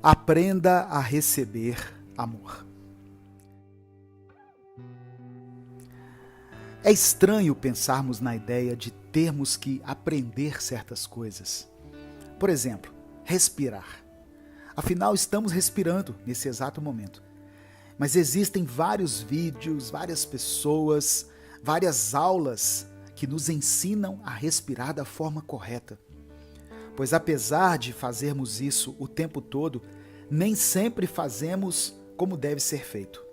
Aprenda a receber amor. É estranho pensarmos na ideia de termos que aprender certas coisas. Por exemplo, respirar. Afinal, estamos respirando nesse exato momento. Mas existem vários vídeos, várias pessoas, várias aulas que nos ensinam a respirar da forma correta. Pois apesar de fazermos isso o tempo todo, nem sempre fazemos como deve ser feito.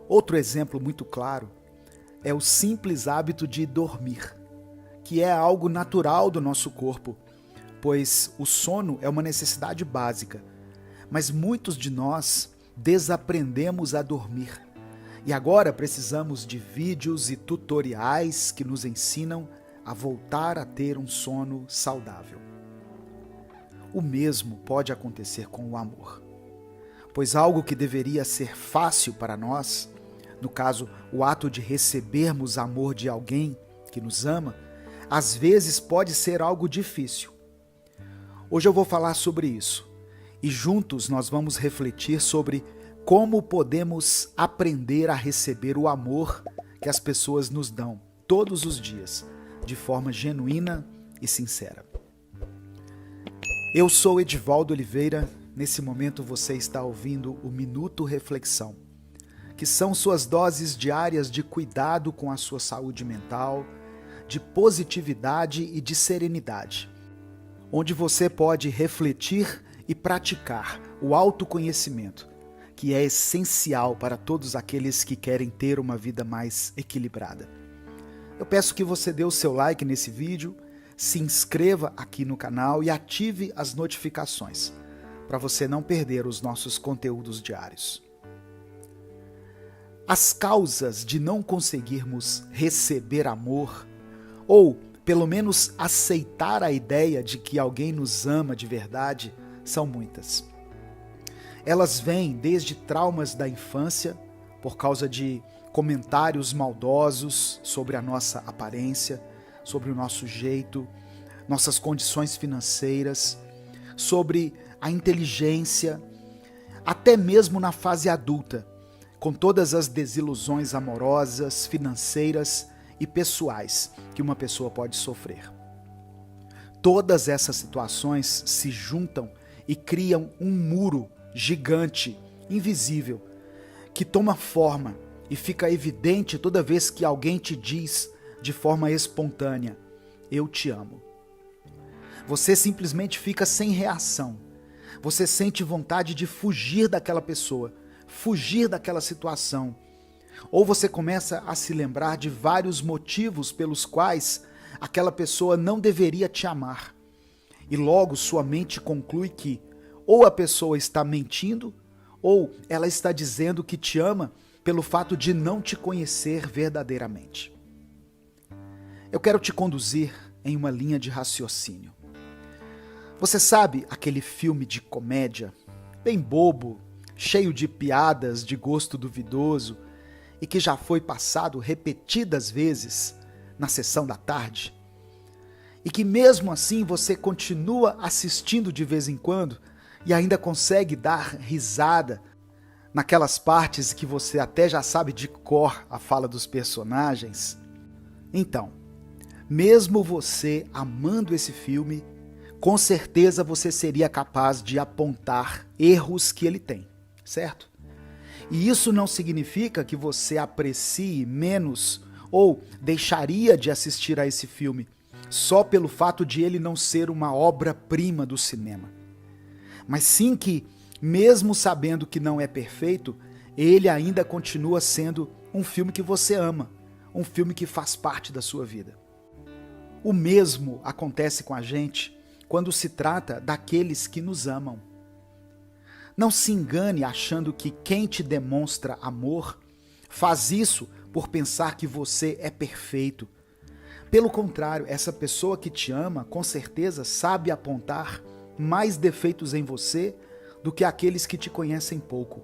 Outro exemplo muito claro é o simples hábito de dormir, que é algo natural do nosso corpo, pois o sono é uma necessidade básica, mas muitos de nós desaprendemos a dormir. E agora precisamos de vídeos e tutoriais que nos ensinam a voltar a ter um sono saudável. O mesmo pode acontecer com o amor, pois algo que deveria ser fácil para nós, no caso, o ato de recebermos amor de alguém que nos ama, às vezes pode ser algo difícil. Hoje eu vou falar sobre isso e juntos nós vamos refletir sobre como podemos aprender a receber o amor que as pessoas nos dão todos os dias, de forma genuína e sincera. Eu sou Edivaldo Oliveira. Nesse momento você está ouvindo o Minuto Reflexão, que são suas doses diárias de cuidado com a sua saúde mental, de positividade e de serenidade, onde você pode refletir e praticar o autoconhecimento, que é essencial para todos aqueles que querem ter uma vida mais equilibrada. Eu peço que você dê o seu like nesse vídeo, se inscreva aqui no canal e ative as notificações, para você não perder os nossos conteúdos diários. As causas de não conseguirmos receber amor, ou pelo menos aceitar a ideia de que alguém nos ama de verdade, são muitas. Elas vêm desde traumas da infância, por causa de comentários maldosos sobre a nossa aparência, sobre o nosso jeito, nossas condições financeiras, sobre a inteligência, até mesmo na fase adulta, com todas as desilusões amorosas, financeiras e pessoais que uma pessoa pode sofrer. Todas essas situações se juntam e criam um muro gigante, invisível, que toma forma e fica evidente toda vez que alguém te diz de forma espontânea: eu te amo. Você simplesmente fica sem reação. Você sente vontade de fugir daquela pessoa, fugir daquela situação. Ou você começa a se lembrar de vários motivos pelos quais aquela pessoa não deveria te amar. E logo sua mente conclui que ou a pessoa está mentindo, ou ela está dizendo que te ama pelo fato de não te conhecer verdadeiramente. Eu quero te conduzir em uma linha de raciocínio. Você sabe aquele filme de comédia, bem bobo, cheio de piadas de gosto duvidoso e que já foi passado repetidas vezes na sessão da tarde? E que mesmo assim você continua assistindo de vez em quando e ainda consegue dar risada naquelas partes que você até já sabe de cor a fala dos personagens? Então, mesmo você amando esse filme, com certeza você seria capaz de apontar erros que ele tem, certo? E isso não significa que você aprecie menos ou deixaria de assistir a esse filme só pelo fato de ele não ser uma obra-prima do cinema. Mas sim que, mesmo sabendo que não é perfeito, ele ainda continua sendo um filme que você ama, um filme que faz parte da sua vida. O mesmo acontece com a gente quando se trata daqueles que nos amam. Não se engane achando que quem te demonstra amor faz isso por pensar que você é perfeito. Pelo contrário, essa pessoa que te ama, com certeza, sabe apontar mais defeitos em você do que aqueles que te conhecem pouco.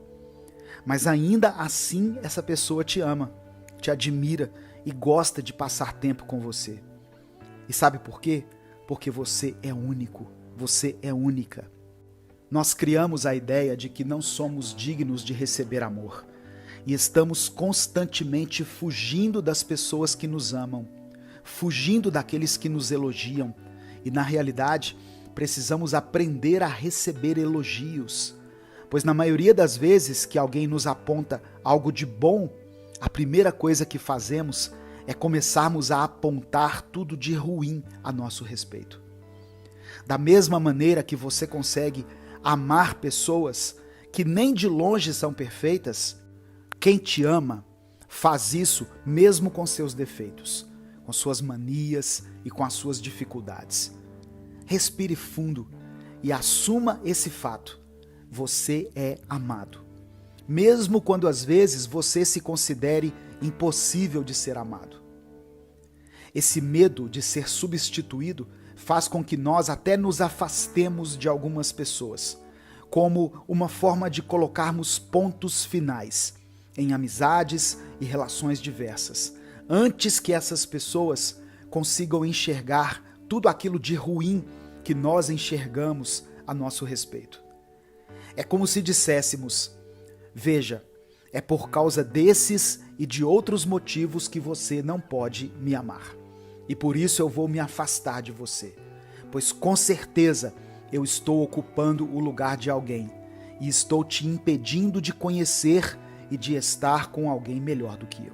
Mas ainda assim, essa pessoa te ama, te admira e gosta de passar tempo com você. E sabe por quê? Porque você é único, você é única. Nós criamos a ideia de que não somos dignos de receber amor e estamos constantemente fugindo das pessoas que nos amam, fugindo daqueles que nos elogiam e, na realidade, precisamos aprender a receber elogios, pois na maioria das vezes que alguém nos aponta algo de bom, a primeira coisa que fazemos é começarmos a apontar tudo de ruim a nosso respeito. Da mesma maneira que você consegue amar pessoas que nem de longe são perfeitas, quem te ama faz isso mesmo com seus defeitos, com suas manias e com as suas dificuldades. Respire fundo e assuma esse fato. Você é amado. Mesmo quando às vezes você se considere impossível de ser amado. Esse medo de ser substituído faz com que nós até nos afastemos de algumas pessoas, como uma forma de colocarmos pontos finais em amizades e relações diversas, antes que essas pessoas consigam enxergar tudo aquilo de ruim que nós enxergamos a nosso respeito. É como se disséssemos: veja, é por causa desses e de outros motivos que você não pode me amar. E por isso eu vou me afastar de você, pois com certeza eu estou ocupando o lugar de alguém e estou te impedindo de conhecer e de estar com alguém melhor do que eu.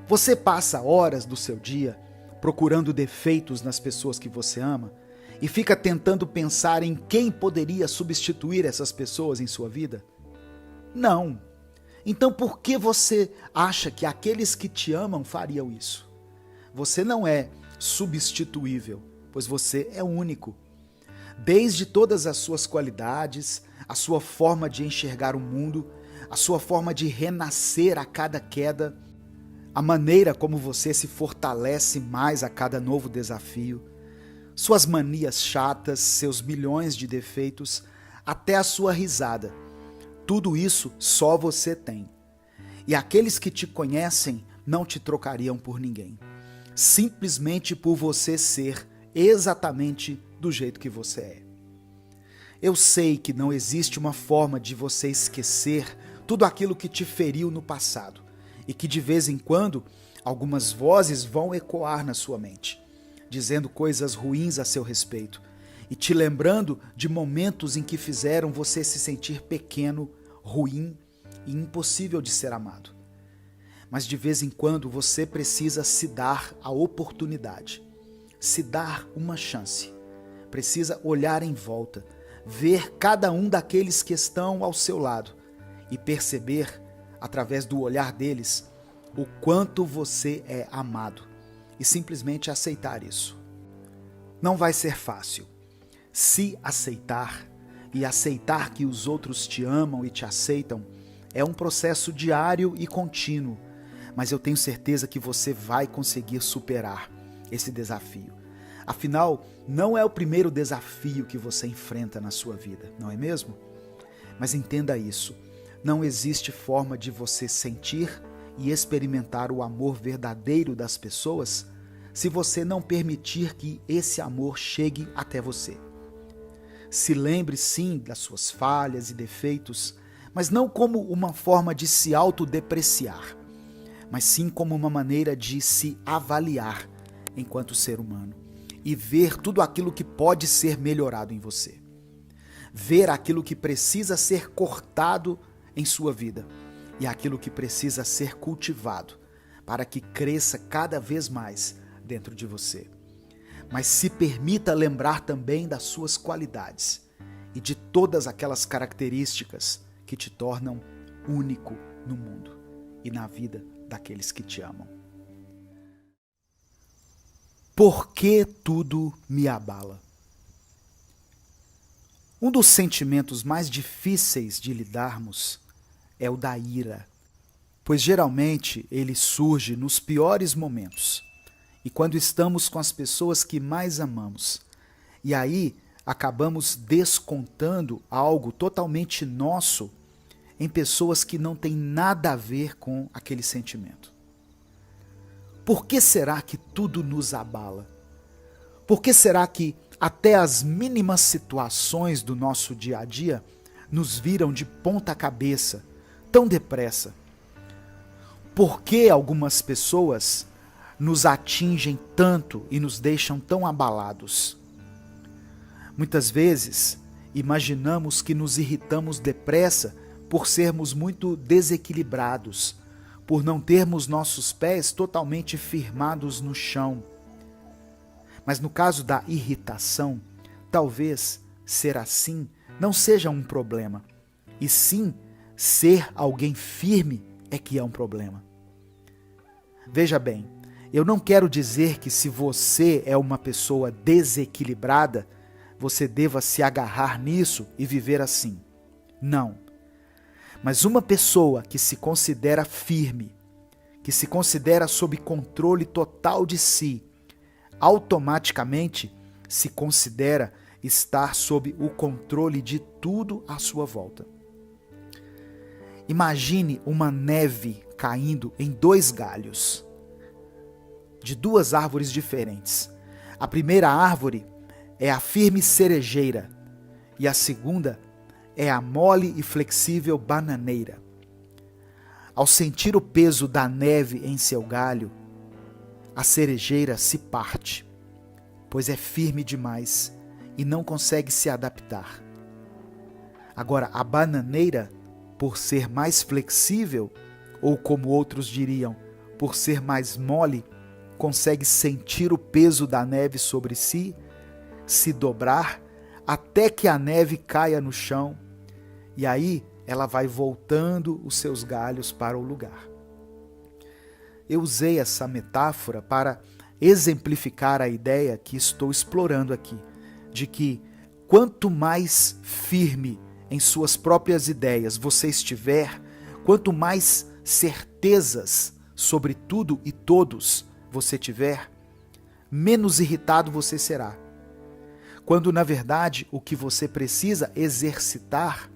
Você passa horas do seu dia procurando defeitos nas pessoas que você ama e fica tentando pensar em quem poderia substituir essas pessoas em sua vida? Não. Então por que você acha que aqueles que te amam fariam isso? Você não é substituível, pois você é único. Desde todas as suas qualidades, a sua forma de enxergar o mundo, a sua forma de renascer a cada queda, a maneira como você se fortalece mais a cada novo desafio, suas manias chatas, seus milhões de defeitos, até a sua risada. Tudo isso só você tem. E aqueles que te conhecem não te trocariam por ninguém. Simplesmente por você ser exatamente do jeito que você é. Eu sei que não existe uma forma de você esquecer tudo aquilo que te feriu no passado e que de vez em quando algumas vozes vão ecoar na sua mente, dizendo coisas ruins a seu respeito e te lembrando de momentos em que fizeram você se sentir pequeno, ruim e impossível de ser amado. Mas de vez em quando você precisa se dar a oportunidade, se dar uma chance. Precisa olhar em volta, ver cada um daqueles que estão ao seu lado e perceber, através do olhar deles, o quanto você é amado e simplesmente aceitar isso. Não vai ser fácil. Se aceitar e aceitar que os outros te amam e te aceitam é um processo diário e contínuo, mas eu tenho certeza que você vai conseguir superar esse desafio. Afinal, não é o primeiro desafio que você enfrenta na sua vida, não é mesmo? Mas entenda isso, não existe forma de você sentir e experimentar o amor verdadeiro das pessoas se você não permitir que esse amor chegue até você. Se lembre sim das suas falhas e defeitos, mas não como uma forma de se autodepreciar, mas sim como uma maneira de se avaliar enquanto ser humano e ver tudo aquilo que pode ser melhorado em você. Ver aquilo que precisa ser cortado em sua vida e aquilo que precisa ser cultivado para que cresça cada vez mais dentro de você. Mas se permita lembrar também das suas qualidades e de todas aquelas características que te tornam único no mundo e na vida daqueles que te amam. Por que tudo me abala? Um dos sentimentos mais difíceis de lidarmos é o da ira, pois geralmente ele surge nos piores momentos e quando estamos com as pessoas que mais amamos. E aí acabamos descontando algo totalmente nosso em pessoas que não têm nada a ver com aquele sentimento. Por que será que tudo nos abala? Por que será que até as mínimas situações do nosso dia a dia nos viram de ponta cabeça, tão depressa? Por que algumas pessoas nos atingem tanto e nos deixam tão abalados? Muitas vezes, imaginamos que nos irritamos depressa por sermos muito desequilibrados, por não termos nossos pés totalmente firmados no chão. Mas no caso da irritação, talvez ser assim não seja um problema, e sim ser alguém firme é que é um problema. Veja bem, eu não quero dizer que se você é uma pessoa desequilibrada, você deva se agarrar nisso e viver assim. Não. Mas uma pessoa que se considera firme, que se considera sob controle total de si, automaticamente se considera estar sob o controle de tudo à sua volta. Imagine uma neve caindo em 2 galhos de 2 árvores diferentes. A primeira árvore é a firme cerejeira e a segunda é a mole e flexível bananeira. Ao sentir o peso da neve em seu galho, a cerejeira se parte, pois é firme demais e não consegue se adaptar. Agora, a bananeira, por ser mais flexível, ou como outros diriam, por ser mais mole, consegue sentir o peso da neve sobre si, se dobrar, até que a neve caia no chão, e aí ela vai voltando os seus galhos para o lugar. Eu usei essa metáfora para exemplificar a ideia que estou explorando aqui, de que quanto mais firme em suas próprias ideias você estiver, quanto mais certezas sobre tudo e todos você tiver, menos irritado você será. Quando, na verdade, o que você precisa exercitar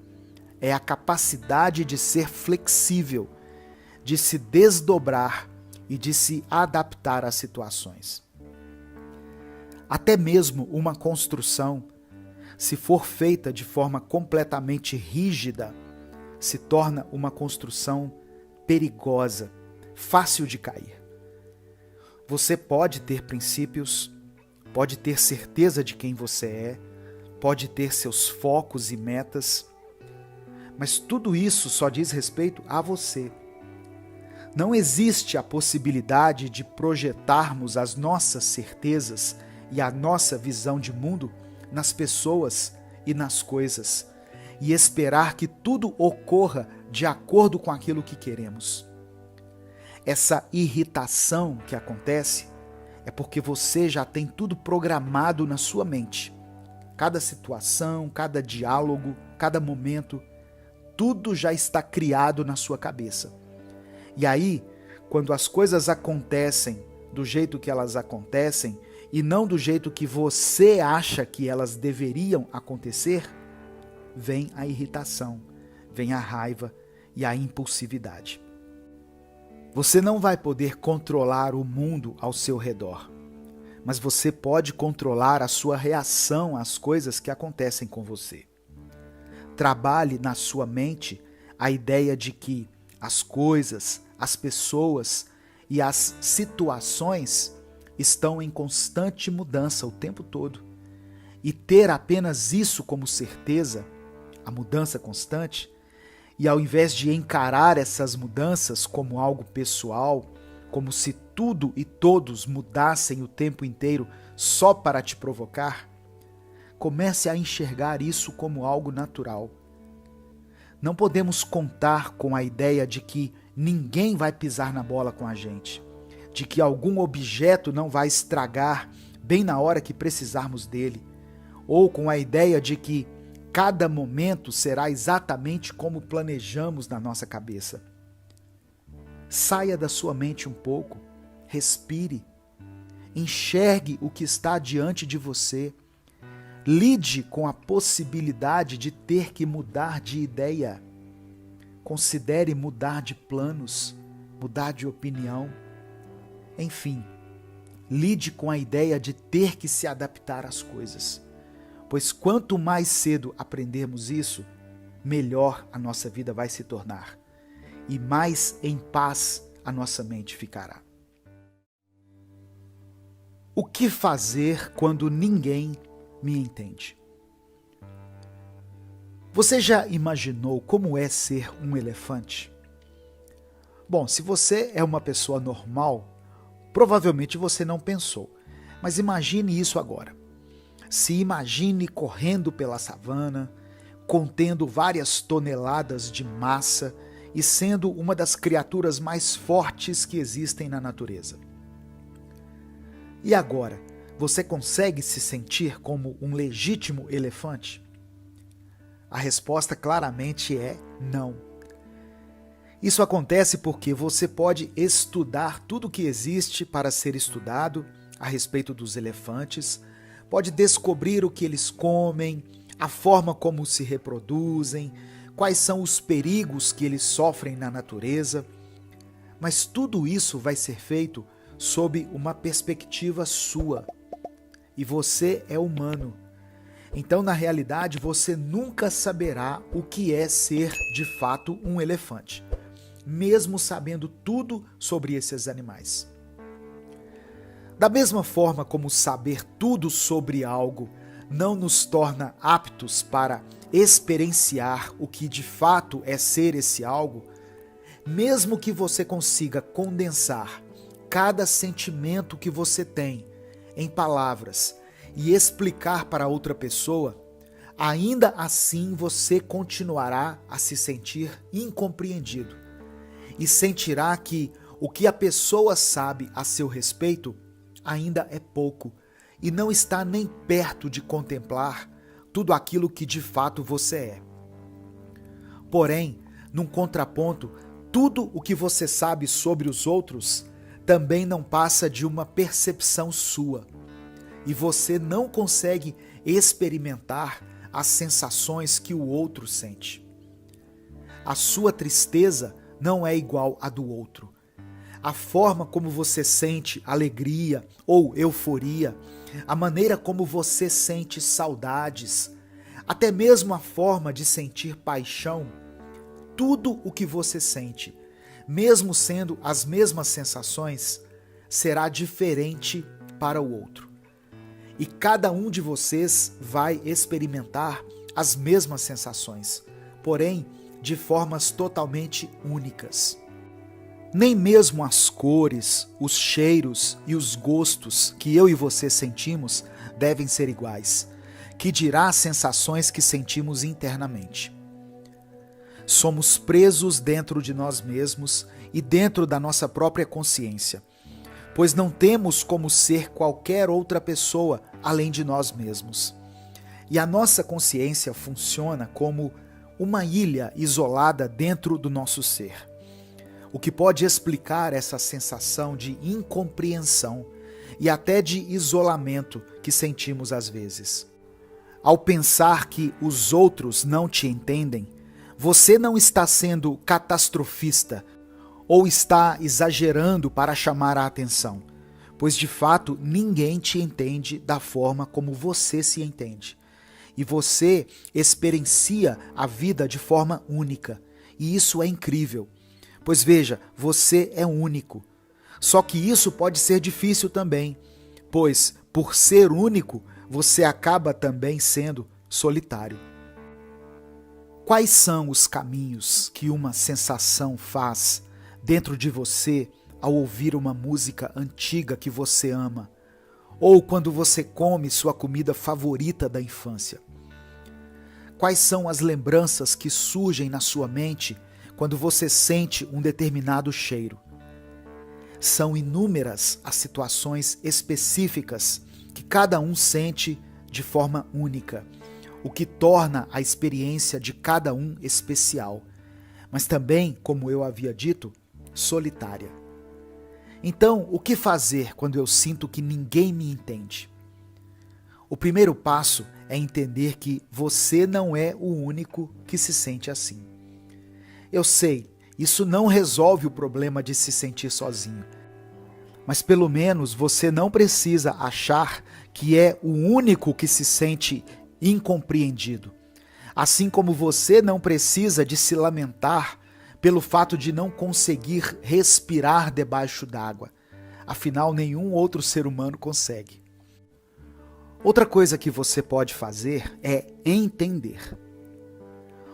é a capacidade de ser flexível, de se desdobrar e de se adaptar às situações. Até mesmo uma construção, se for feita de forma completamente rígida, se torna uma construção perigosa, fácil de cair. Você pode ter princípios, pode ter certeza de quem você é, pode ter seus focos e metas, mas tudo isso só diz respeito a você. Não existe a possibilidade de projetarmos as nossas certezas e a nossa visão de mundo nas pessoas e nas coisas e esperar que tudo ocorra de acordo com aquilo que queremos. Essa irritação que acontece é porque você já tem tudo programado na sua mente. Cada situação, cada diálogo, cada momento, tudo já está criado na sua cabeça. E aí, quando as coisas acontecem do jeito que elas acontecem e não do jeito que você acha que elas deveriam acontecer, vem a irritação, vem a raiva e a impulsividade. Você não vai poder controlar o mundo ao seu redor, mas você pode controlar a sua reação às coisas que acontecem com você. Trabalhe na sua mente a ideia de que as coisas, as pessoas e as situações estão em constante mudança o tempo todo. E ter apenas isso como certeza, a mudança constante, e ao invés de encarar essas mudanças como algo pessoal, como se tudo e todos mudassem o tempo inteiro só para te provocar, comece a enxergar isso como algo natural. Não podemos contar com a ideia de que ninguém vai pisar na bola com a gente, de que algum objeto não vai estragar bem na hora que precisarmos dele, ou com a ideia de que cada momento será exatamente como planejamos na nossa cabeça. Saia da sua mente um pouco, respire, enxergue o que está diante de você, lide com a possibilidade de ter que mudar de ideia, considere mudar de planos, mudar de opinião, enfim, lide com a ideia de ter que se adaptar às coisas. Pois quanto mais cedo aprendermos isso, melhor a nossa vida vai se tornar. E mais em paz a nossa mente ficará. O que fazer quando ninguém me entende? Você já imaginou como é ser um elefante? Bom, se você é uma pessoa normal, provavelmente você não pensou. Mas imagine isso agora. Se imagine correndo pela savana, contendo várias toneladas de massa e sendo uma das criaturas mais fortes que existem na natureza. E agora, você consegue se sentir como um legítimo elefante? A resposta claramente é não. Isso acontece porque você pode estudar tudo o que existe para ser estudado a respeito dos elefantes, pode descobrir o que eles comem, a forma como se reproduzem, quais são os perigos que eles sofrem na natureza, mas tudo isso vai ser feito sob uma perspectiva sua. E você é humano. Então, na realidade, você nunca saberá o que é ser, de fato, um elefante, mesmo sabendo tudo sobre esses animais. Da mesma forma como saber tudo sobre algo não nos torna aptos para experienciar o que de fato é ser esse algo, mesmo que você consiga condensar cada sentimento que você tem em palavras e explicar para outra pessoa, ainda assim você continuará a se sentir incompreendido e sentirá que o que a pessoa sabe a seu respeito ainda é pouco e não está nem perto de contemplar tudo aquilo que de fato você é. Porém, num contraponto, tudo o que você sabe sobre os outros também não passa de uma percepção sua. E você não consegue experimentar as sensações que o outro sente. A sua tristeza não é igual à do outro. A forma como você sente alegria ou euforia, a maneira como você sente saudades, até mesmo a forma de sentir paixão, tudo o que você sente, mesmo sendo as mesmas sensações, será diferente para o outro. E cada um de vocês vai experimentar as mesmas sensações, porém de formas totalmente únicas. Nem mesmo as cores, os cheiros e os gostos que eu e você sentimos devem ser iguais, que dirá as sensações que sentimos internamente. Somos presos dentro de nós mesmos e dentro da nossa própria consciência, pois não temos como ser qualquer outra pessoa além de nós mesmos. E a nossa consciência funciona como uma ilha isolada dentro do nosso ser, o que pode explicar essa sensação de incompreensão e até de isolamento que sentimos às vezes. Ao pensar que os outros não te entendem, você não está sendo catastrofista ou está exagerando para chamar a atenção, pois de fato ninguém te entende da forma como você se entende. E você experiencia a vida de forma única, e isso é incrível. Pois veja, você é único. Só que isso pode ser difícil também, pois por ser único, você acaba também sendo solitário. Quais são os caminhos que uma sensação faz dentro de você ao ouvir uma música antiga que você ama, ou quando você come sua comida favorita da infância? Quais são as lembranças que surgem na sua mente quando você sente um determinado cheiro? São inúmeras as situações específicas que cada um sente de forma única, o que torna a experiência de cada um especial, mas também, como eu havia dito, solitária. Então, o que fazer quando eu sinto que ninguém me entende? O primeiro passo é entender que você não é o único que se sente assim. Eu sei, isso não resolve o problema de se sentir sozinho, Mas pelo menos você não precisa achar que é o único que se sente incompreendido. Assim como você não precisa de se lamentar pelo fato de não conseguir respirar debaixo d'água. Afinal, nenhum outro ser humano consegue. Outra coisa que você pode fazer é entender.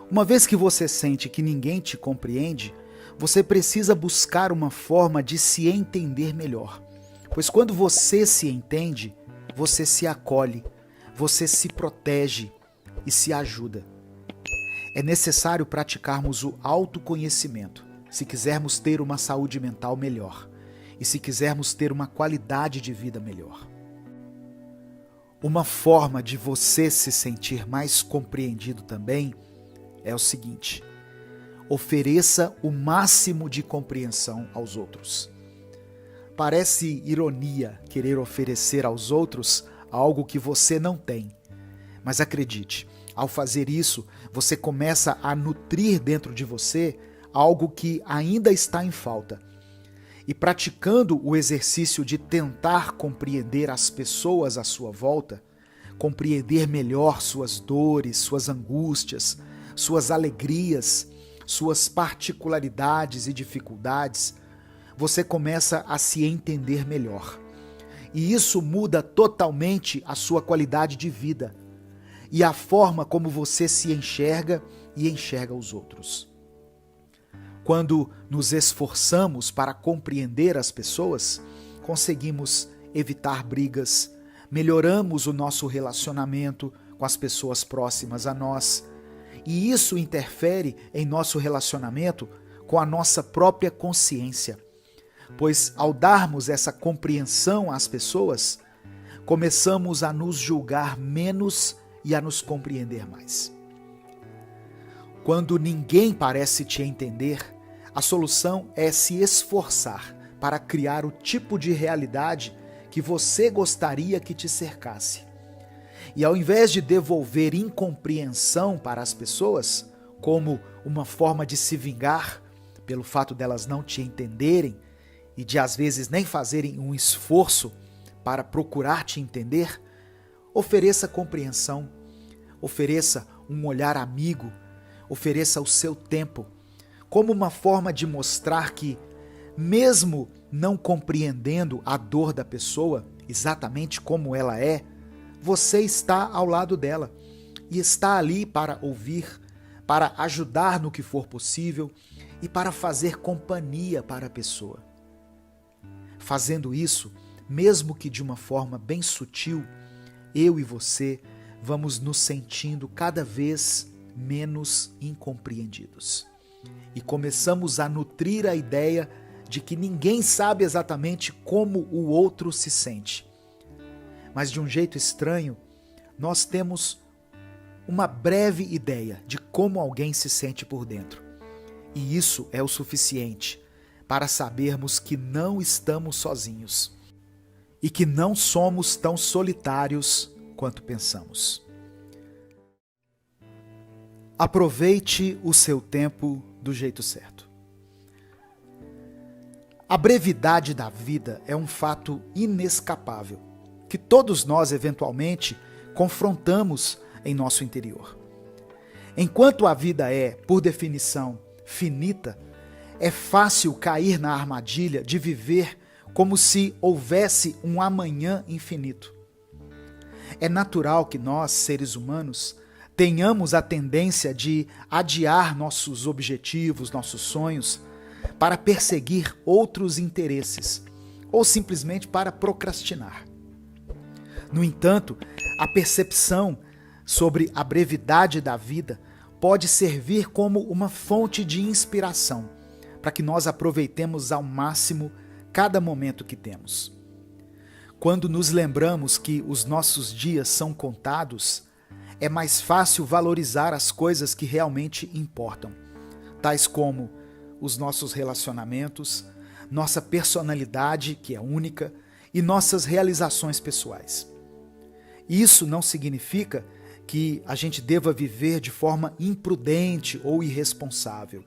Uma vez que você sente que ninguém te compreende, você precisa buscar uma forma de se entender melhor. Pois quando você se entende, você se acolhe, você se protege e se ajuda. É necessário praticarmos o autoconhecimento se quisermos ter uma saúde mental melhor e se quisermos ter uma qualidade de vida melhor. Uma forma de você se sentir mais compreendido também é o seguinte: ofereça o máximo de compreensão aos outros. Parece ironia querer oferecer aos outros algo que você não tem, mas acredite, ao fazer isso, você começa a nutrir dentro de você algo que ainda está em falta. E praticando o exercício de tentar compreender as pessoas à sua volta, compreender melhor suas dores, suas angústias, suas alegrias, suas particularidades e dificuldades, você começa a se entender melhor. E isso muda totalmente a sua qualidade de vida e a forma como você se enxerga e enxerga os outros. Quando nos esforçamos para compreender as pessoas, conseguimos evitar brigas, melhoramos o nosso relacionamento com as pessoas próximas a nós, e isso interfere em nosso relacionamento com a nossa própria consciência, pois ao darmos essa compreensão às pessoas, começamos a nos julgar menos e a nos compreender mais. Quando ninguém parece te entender, a solução é se esforçar para criar o tipo de realidade que você gostaria que te cercasse. E ao invés de devolver incompreensão para as pessoas, como uma forma de se vingar pelo fato delas não te entenderem e de às vezes nem fazerem um esforço para procurar te entender, ofereça compreensão, ofereça um olhar amigo, ofereça o seu tempo, como uma forma de mostrar que, mesmo não compreendendo a dor da pessoa exatamente como ela é, você está ao lado dela e está ali para ouvir, para ajudar no que for possível e para fazer companhia para a pessoa. Fazendo isso, mesmo que de uma forma bem sutil, eu e você vamos nos sentindo cada vez menos incompreendidos. E começamos a nutrir a ideia de que ninguém sabe exatamente como o outro se sente. Mas de um jeito estranho, nós temos uma breve ideia de como alguém se sente por dentro. E isso é o suficiente para sabermos que não estamos sozinhos e que não somos tão solitários quanto pensamos. Aproveite o seu tempo do jeito certo. A brevidade da vida é um fato inescapável, que todos nós eventualmente confrontamos em nosso interior. Enquanto a vida é, por definição, finita, é fácil cair na armadilha de viver como se houvesse um amanhã infinito. É natural que nós, seres humanos, tenhamos a tendência de adiar nossos objetivos, nossos sonhos, para perseguir outros interesses, ou simplesmente para procrastinar. No entanto, a percepção sobre a brevidade da vida pode servir como uma fonte de inspiração para que nós aproveitemos ao máximo cada momento que temos. Quando nos lembramos que os nossos dias são contados, é mais fácil valorizar as coisas que realmente importam, tais como os nossos relacionamentos, nossa personalidade, que é única, e nossas realizações pessoais. Isso não significa que a gente deva viver de forma imprudente ou irresponsável.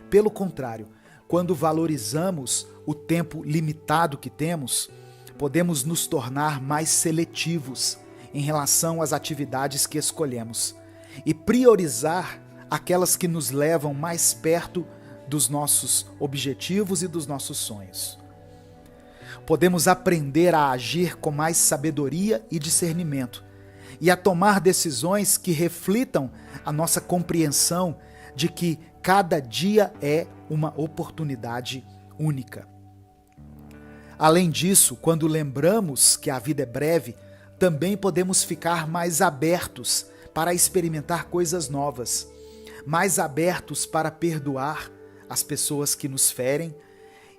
Pelo contrário, quando valorizamos o tempo limitado que temos, podemos nos tornar mais seletivos em relação às atividades que escolhemos e priorizar aquelas que nos levam mais perto dos nossos objetivos e dos nossos sonhos. Podemos aprender a agir com mais sabedoria e discernimento e a tomar decisões que reflitam a nossa compreensão de que cada dia é uma oportunidade única. Além disso, quando lembramos que a vida é breve, também podemos ficar mais abertos para experimentar coisas novas, mais abertos para perdoar as pessoas que nos ferem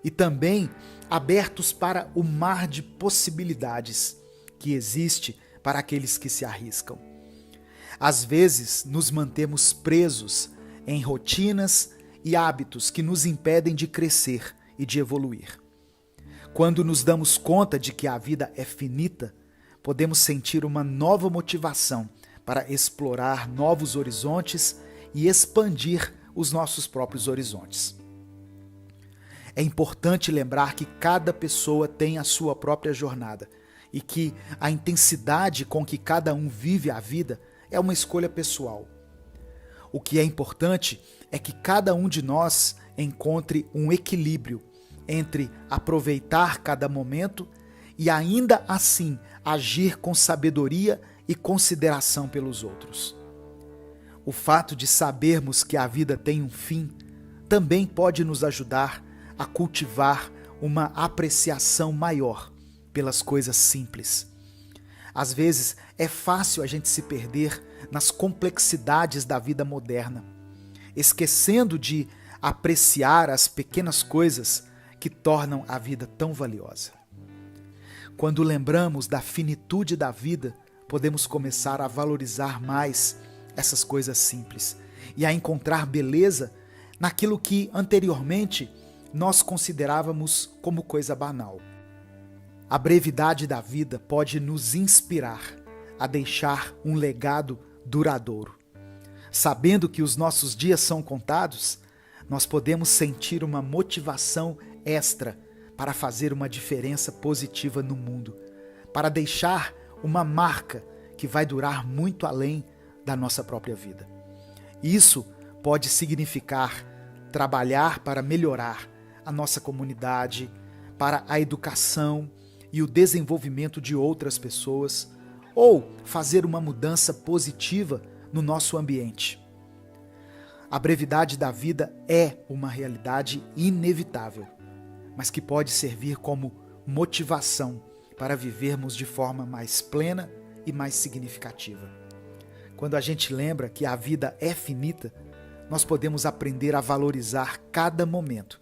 e também abertos para o mar de possibilidades que existe para aqueles que se arriscam. Às vezes, nos mantemos presos em rotinas e hábitos que nos impedem de crescer e de evoluir. Quando nos damos conta de que a vida é finita, podemos sentir uma nova motivação para explorar novos horizontes e expandir os nossos próprios horizontes. É importante lembrar que cada pessoa tem a sua própria jornada e que a intensidade com que cada um vive a vida é uma escolha pessoal. O que é importante é que cada um de nós encontre um equilíbrio entre aproveitar cada momento e ainda assim agir com sabedoria e consideração pelos outros. O fato de sabermos que a vida tem um fim também pode nos ajudar a cultivar uma apreciação maior pelas coisas simples. Às vezes é fácil a gente se perder nas complexidades da vida moderna, esquecendo de apreciar as pequenas coisas que tornam a vida tão valiosa. Quando lembramos da finitude da vida, podemos começar a valorizar mais essas coisas simples e a encontrar beleza naquilo que anteriormente nós considerávamos como coisa banal. A brevidade da vida pode nos inspirar a deixar um legado duradouro. Sabendo que os nossos dias são contados, nós podemos sentir uma motivação extra para fazer uma diferença positiva no mundo, para deixar uma marca que vai durar muito além da nossa própria vida. Isso pode significar trabalhar para melhorar a nossa comunidade, para a educação e o desenvolvimento de outras pessoas, ou fazer uma mudança positiva no nosso ambiente. A brevidade da vida é uma realidade inevitável, mas que pode servir como motivação para vivermos de forma mais plena e mais significativa. Quando a gente lembra que a vida é finita, nós podemos aprender a valorizar cada momento,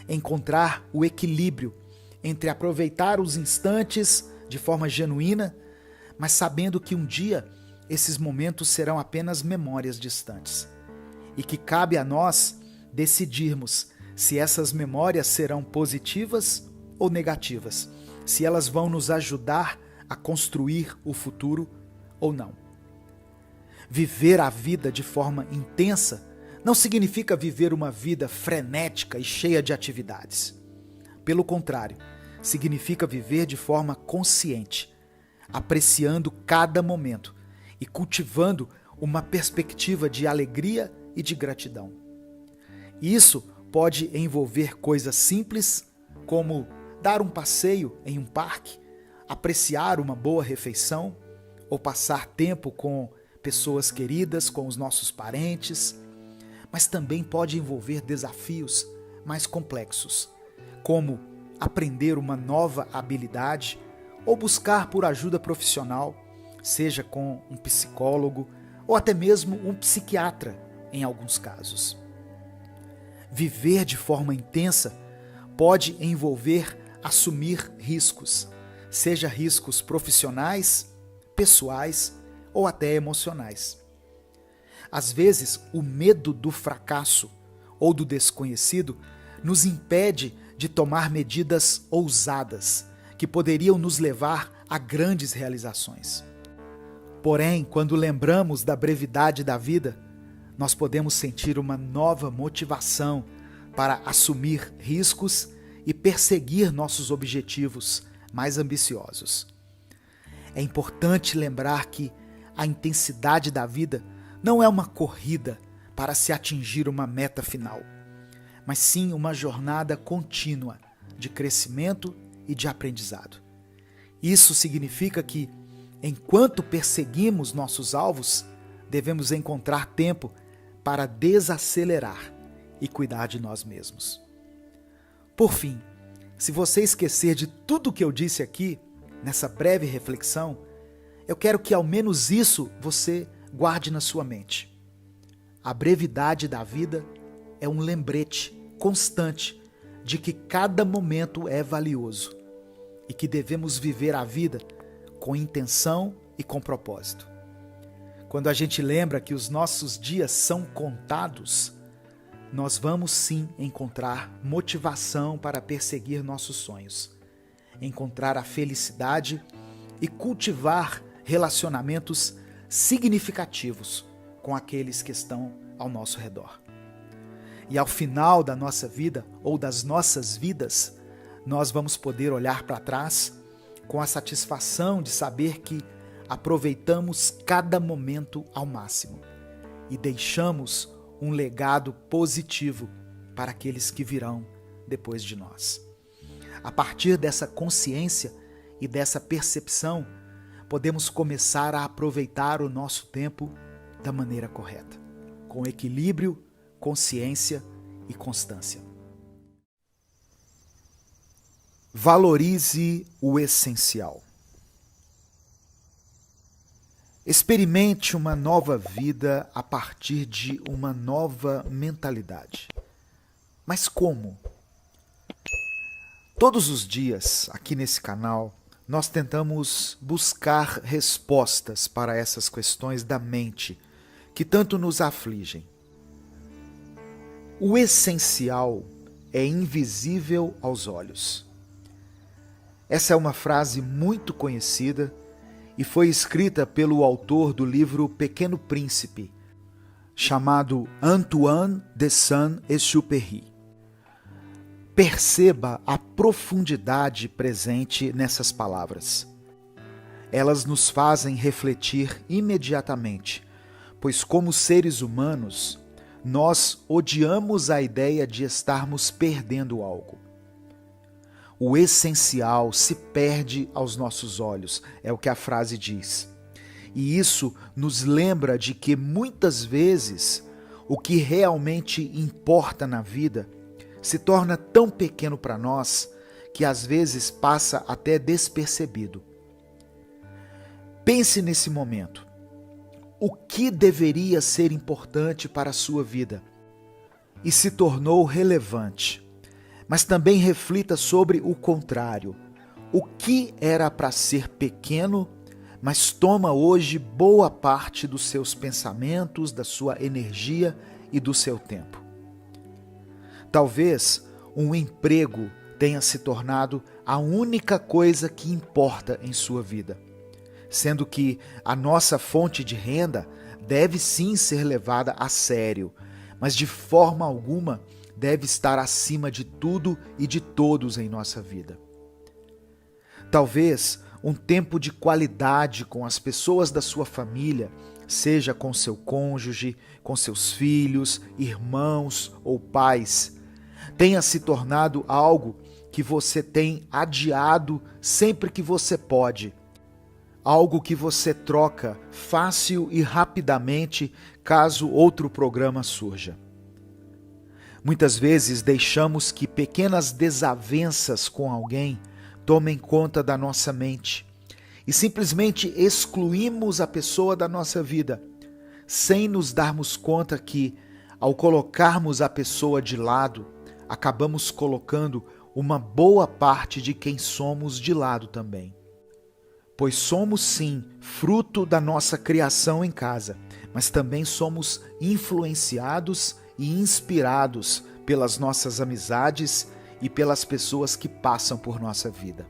encontrar o equilíbrio entre aproveitar os instantes de forma genuína, mas sabendo que um dia esses momentos serão apenas memórias distantes e que cabe a nós decidirmos se essas memórias serão positivas ou negativas, se elas vão nos ajudar a construir o futuro ou não. Viver a vida de forma intensa não significa viver uma vida frenética e cheia de atividades. Pelo contrário, significa viver de forma consciente, apreciando cada momento e cultivando uma perspectiva de alegria e de gratidão. Isso pode envolver coisas simples, como dar um passeio em um parque, apreciar uma boa refeição ou passar tempo com pessoas queridas, com os nossos parentes, mas também pode envolver desafios mais complexos, como aprender uma nova habilidade ou buscar por ajuda profissional, seja com um psicólogo ou até mesmo um psiquiatra em alguns casos. Viver de forma intensa pode envolver assumir riscos, seja riscos profissionais, pessoais ou até emocionais. Às vezes, o medo do fracasso ou do desconhecido nos impede de tomar medidas ousadas que poderiam nos levar a grandes realizações. Porém, quando lembramos da brevidade da vida, nós podemos sentir uma nova motivação para assumir riscos e perseguir nossos objetivos mais ambiciosos. É importante lembrar que a intensidade da vida não é uma corrida para se atingir uma meta final, mas sim uma jornada contínua de crescimento e de aprendizado. Isso significa que, enquanto perseguimos nossos alvos, devemos encontrar tempo para desacelerar e cuidar de nós mesmos. Por fim, se você esquecer de tudo o que eu disse aqui, nessa breve reflexão, eu quero que ao menos isso você guarde na sua mente. A brevidade da vida é um lembrete constante de que cada momento é valioso e que devemos viver a vida com intenção e com propósito. Quando a gente lembra que os nossos dias são contados, nós vamos sim encontrar motivação para perseguir nossos sonhos, encontrar a felicidade e cultivar relacionamentos significativos com aqueles que estão ao nosso redor. E ao final da nossa vida ou das nossas vidas, nós vamos poder olhar para trás com a satisfação de saber que aproveitamos cada momento ao máximo e deixamos um legado positivo para aqueles que virão depois de nós. A partir dessa consciência e dessa percepção, podemos começar a aproveitar o nosso tempo da maneira correta, com equilíbrio, consciência e constância. Valorize o essencial. Experimente uma nova vida a partir de uma nova mentalidade. Mas como? Todos os dias, aqui nesse canal, nós tentamos buscar respostas para essas questões da mente que tanto nos afligem. O essencial é invisível aos olhos. Essa é uma frase muito conhecida e foi escrita pelo autor do livro Pequeno Príncipe, chamado Antoine de Saint-Exupéry. Perceba a profundidade presente nessas palavras. Elas nos fazem refletir imediatamente, pois como seres humanos, nós odiamos a ideia de estarmos perdendo algo. O essencial se perde aos nossos olhos, é o que a frase diz. E isso nos lembra de que muitas vezes o que realmente importa na vida se torna tão pequeno para nós que às vezes passa até despercebido. Pense nesse momento. O que deveria ser importante para a sua vida e se tornou relevante? Mas também reflita sobre o contrário. O que era para ser pequeno, mas toma hoje boa parte dos seus pensamentos, da sua energia e do seu tempo. Talvez um emprego tenha se tornado a única coisa que importa em sua vida, sendo que a nossa fonte de renda deve sim ser levada a sério, mas de forma alguma deve estar acima de tudo e de todos em nossa vida. Talvez um tempo de qualidade com as pessoas da sua família, seja com seu cônjuge, com seus filhos, irmãos ou pais, tenha se tornado algo que você tem adiado sempre que você pode, algo que você troca fácil e rapidamente caso outro programa surja. Muitas vezes deixamos que pequenas desavenças com alguém tomem conta da nossa mente e simplesmente excluímos a pessoa da nossa vida, sem nos darmos conta que, ao colocarmos a pessoa de lado, acabamos colocando uma boa parte de quem somos de lado também. Pois somos sim fruto da nossa criação em casa, mas também somos influenciados e inspirados pelas nossas amizades e pelas pessoas que passam por nossa vida.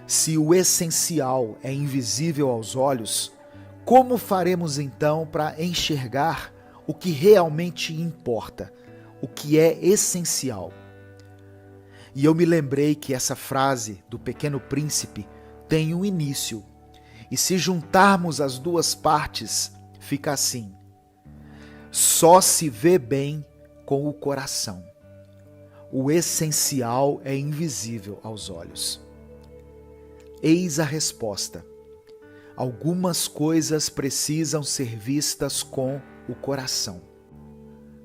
Se o essencial é invisível aos olhos, como faremos então para enxergar o que realmente importa, o que é essencial. E eu me lembrei que essa frase do Pequeno Príncipe tem um início. E se juntarmos as duas partes, fica assim: só se vê bem com o coração. O essencial é invisível aos olhos. Eis a resposta. Algumas coisas precisam ser vistas com o coração.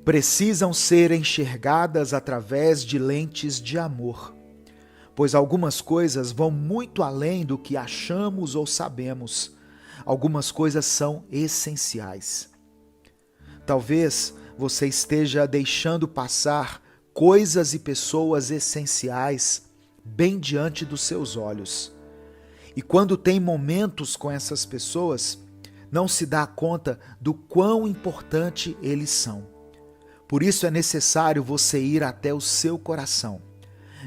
Precisam ser enxergadas através de lentes de amor, pois algumas coisas vão muito além do que achamos ou sabemos. Algumas coisas são essenciais. Talvez você esteja deixando passar coisas e pessoas essenciais bem diante dos seus olhos. E quando tem momentos com essas pessoas, não se dá conta do quão importante eles são. Por isso é necessário você ir até o seu coração,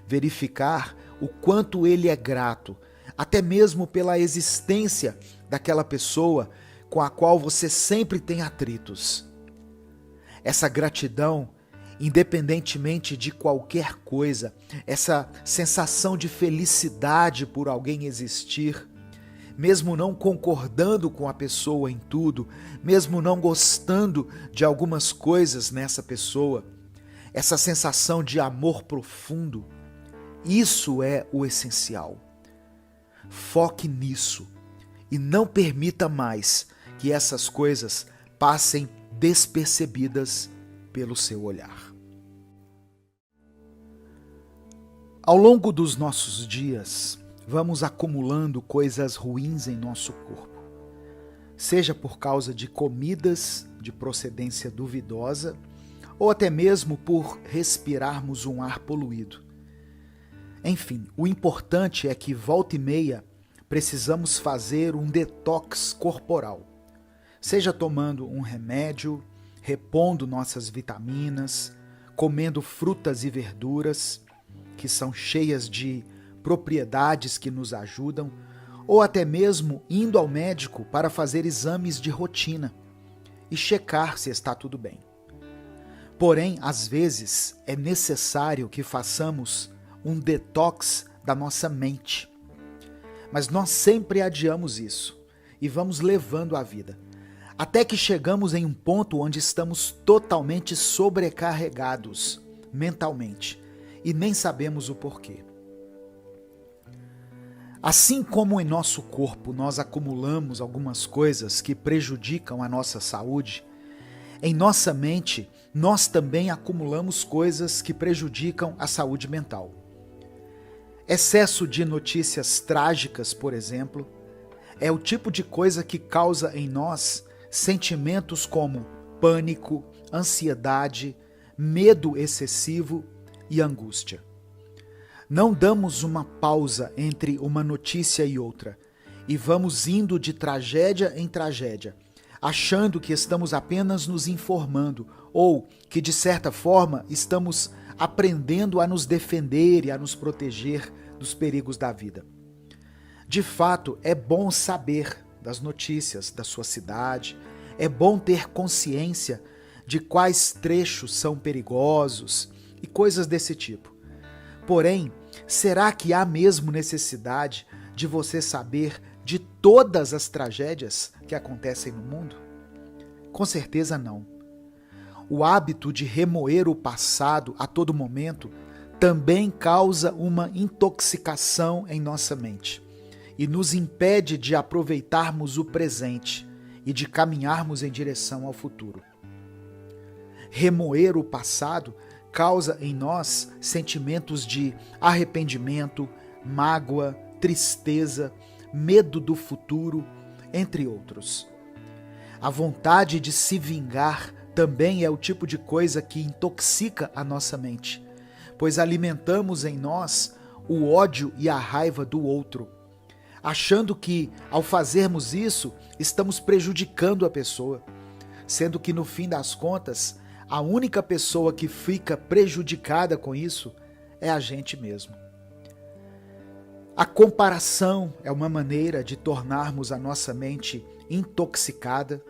verificar o quanto ele é grato, até mesmo pela existência daquela pessoa com a qual você sempre tem atritos. Essa gratidão, independentemente de qualquer coisa, essa sensação de felicidade por alguém existir, mesmo não concordando com a pessoa em tudo, mesmo não gostando de algumas coisas nessa pessoa, essa sensação de amor profundo, isso é o essencial. Foque nisso e não permita mais que essas coisas passem despercebidas pelo seu olhar. Ao longo dos nossos dias, vamos acumulando coisas ruins em nosso corpo, seja por causa de comidas de procedência duvidosa ou até mesmo por respirarmos um ar poluído. Enfim, o importante é que volta e meia precisamos fazer um detox corporal, seja tomando um remédio, repondo nossas vitaminas, comendo frutas e verduras, que são cheias de propriedades que nos ajudam, ou até mesmo indo ao médico para fazer exames de rotina e checar se está tudo bem. Porém, às vezes, é necessário que façamos um detox da nossa mente. Mas nós sempre adiamos isso e vamos levando a vida, até que chegamos em um ponto onde estamos totalmente sobrecarregados mentalmente e nem sabemos o porquê. Assim como em nosso corpo nós acumulamos algumas coisas que prejudicam a nossa saúde, em nossa mente nós também acumulamos coisas que prejudicam a saúde mental. Excesso de notícias trágicas, por exemplo, é o tipo de coisa que causa em nós sentimentos como pânico, ansiedade, medo excessivo e angústia. Não damos uma pausa entre uma notícia e outra e vamos indo de tragédia em tragédia, achando que estamos apenas nos informando ou que, de certa forma, estamos aprendendo a nos defender e a nos proteger dos perigos da vida. De fato, é bom saber das notícias da sua cidade, é bom ter consciência de quais trechos são perigosos e coisas desse tipo. Porém, será que há mesmo necessidade de você saber de todas as tragédias que acontecem no mundo? Com certeza não. O hábito de remoer o passado a todo momento também causa uma intoxicação em nossa mente e nos impede de aproveitarmos o presente e de caminharmos em direção ao futuro. Remoer o passado causa em nós sentimentos de arrependimento, mágoa, tristeza, medo do futuro, entre outros. A vontade de se vingar também é o tipo de coisa que intoxica a nossa mente, pois alimentamos em nós o ódio e a raiva do outro, achando que, ao fazermos isso, estamos prejudicando a pessoa, sendo que, no fim das contas, a única pessoa que fica prejudicada com isso é a gente mesmo. A comparação é uma maneira de tornarmos a nossa mente intoxicada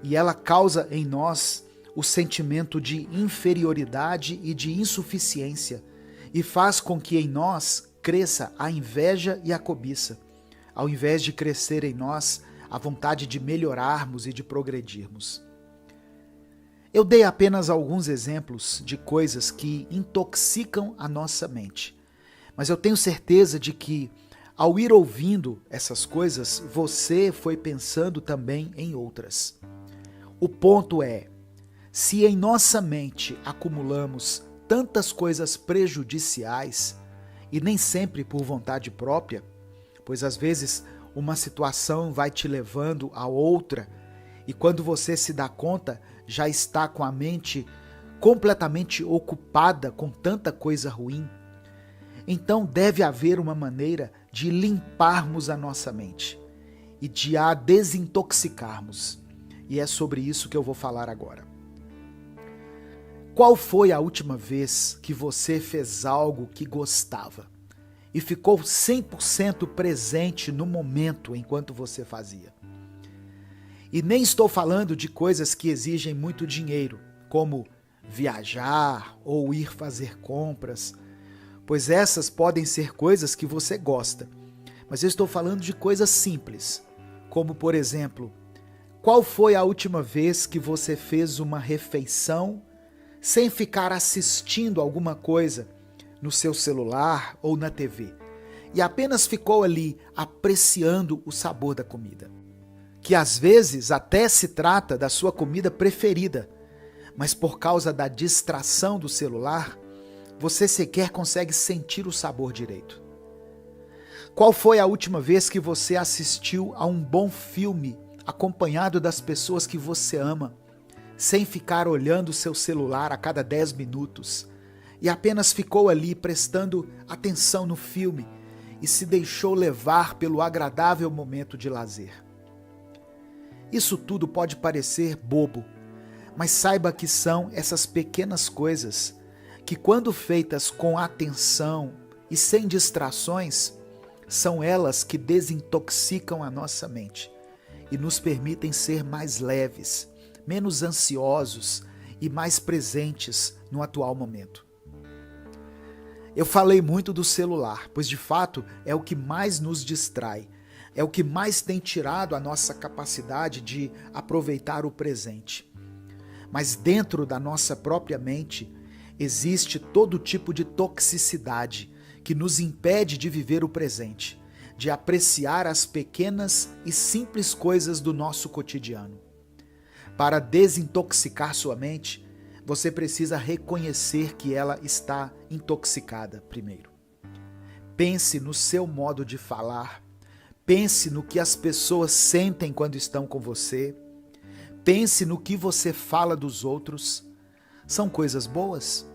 e ela causa em nós o sentimento de inferioridade e de insuficiência e faz com que em nós cresça a inveja e a cobiça, ao invés de crescer em nós a vontade de melhorarmos e de progredirmos. Eu dei apenas alguns exemplos de coisas que intoxicam a nossa mente, mas eu tenho certeza de que, ao ir ouvindo essas coisas, você foi pensando também em outras. O ponto é, se em nossa mente acumulamos tantas coisas prejudiciais, e nem sempre por vontade própria, pois às vezes uma situação vai te levando a outra, e quando você se dá conta, já está com a mente completamente ocupada com tanta coisa ruim. Então deve haver uma maneira de limparmos a nossa mente e de a desintoxicarmos. E é sobre isso que eu vou falar agora. Qual foi a última vez que você fez algo que gostava e ficou 100% presente no momento enquanto você fazia? E nem estou falando de coisas que exigem muito dinheiro, como viajar ou ir fazer compras, pois essas podem ser coisas que você gosta. Mas eu estou falando de coisas simples, como por exemplo, qual foi a última vez que você fez uma refeição sem ficar assistindo alguma coisa no seu celular ou na TV, e apenas ficou ali apreciando o sabor da comida? Que às vezes até se trata da sua comida preferida, mas por causa da distração do celular, você sequer consegue sentir o sabor direito. Qual foi a última vez que você assistiu a um bom filme acompanhado das pessoas que você ama, sem ficar olhando o seu celular a cada 10 minutos, e apenas ficou ali prestando atenção no filme e se deixou levar pelo agradável momento de lazer? Isso tudo pode parecer bobo, mas saiba que são essas pequenas coisas que, quando feitas com atenção e sem distrações, são elas que desintoxicam a nossa mente e nos permitem ser mais leves, menos ansiosos e mais presentes no atual momento. Eu falei muito do celular, pois de fato é o que mais nos distrai, é o que mais tem tirado a nossa capacidade de aproveitar o presente. Mas dentro da nossa própria mente existe todo tipo de toxicidade que nos impede de viver o presente, de apreciar as pequenas e simples coisas do nosso cotidiano. Para desintoxicar sua mente, você precisa reconhecer que ela está intoxicada primeiro. Pense no seu modo de falar, pense no que as pessoas sentem quando estão com você, pense no que você fala dos outros. São coisas boas?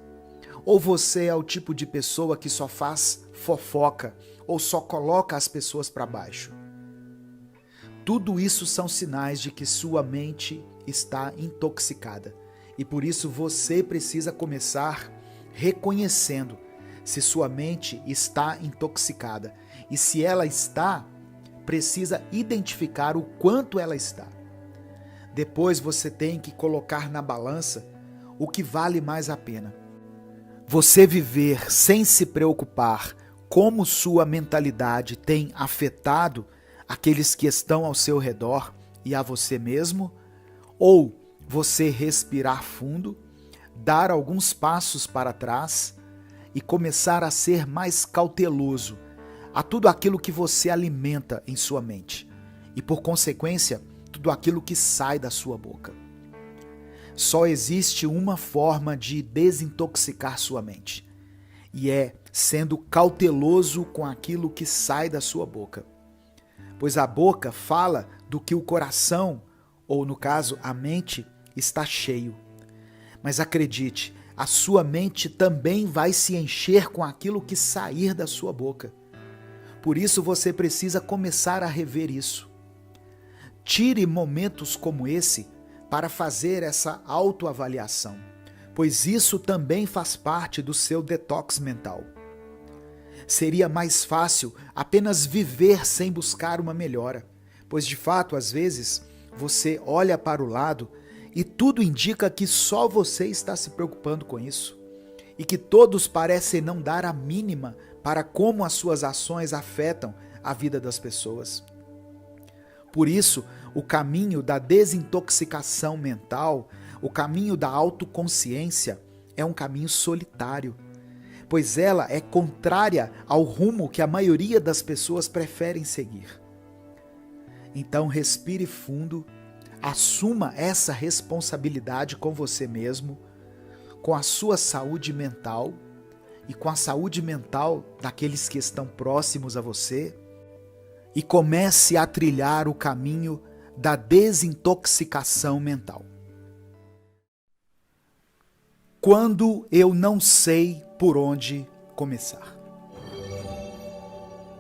Ou você é o tipo de pessoa que só faz fofoca ou só coloca as pessoas para baixo? Tudo isso são sinais de que sua mente está intoxicada e por isso você precisa começar reconhecendo se sua mente está intoxicada, e se ela está, precisa identificar o quanto ela está. Depois você tem que colocar na balança o que vale mais a pena. Você viver sem se preocupar como sua mentalidade tem afetado aqueles que estão ao seu redor e a você mesmo, ou você respirar fundo, dar alguns passos para trás e começar a ser mais cauteloso a tudo aquilo que você alimenta em sua mente e, por consequência, tudo aquilo que sai da sua boca. Só existe uma forma de desintoxicar sua mente, e é sendo cauteloso com aquilo que sai da sua boca. Pois a boca fala do que o coração, ou no caso a mente, está cheio. Mas acredite, a sua mente também vai se encher com aquilo que sair da sua boca. Por isso você precisa começar a rever isso. Tire momentos como esse para fazer essa autoavaliação, pois isso também faz parte do seu detox mental. Seria mais fácil apenas viver sem buscar uma melhora, pois de fato, às vezes, você olha para o lado E tudo indica que só você está se preocupando com isso. E que todos parecem não dar a mínima para como as suas ações afetam a vida das pessoas. Por isso, o caminho da desintoxicação mental, o caminho da autoconsciência, é um caminho solitário, pois ela é contrária ao rumo que a maioria das pessoas preferem seguir. Então, respire fundo, assuma essa responsabilidade com você mesmo, com a sua saúde mental e com a saúde mental daqueles que estão próximos a você, e comece a trilhar o caminho da desintoxicação mental. Quando eu não sei por onde começar.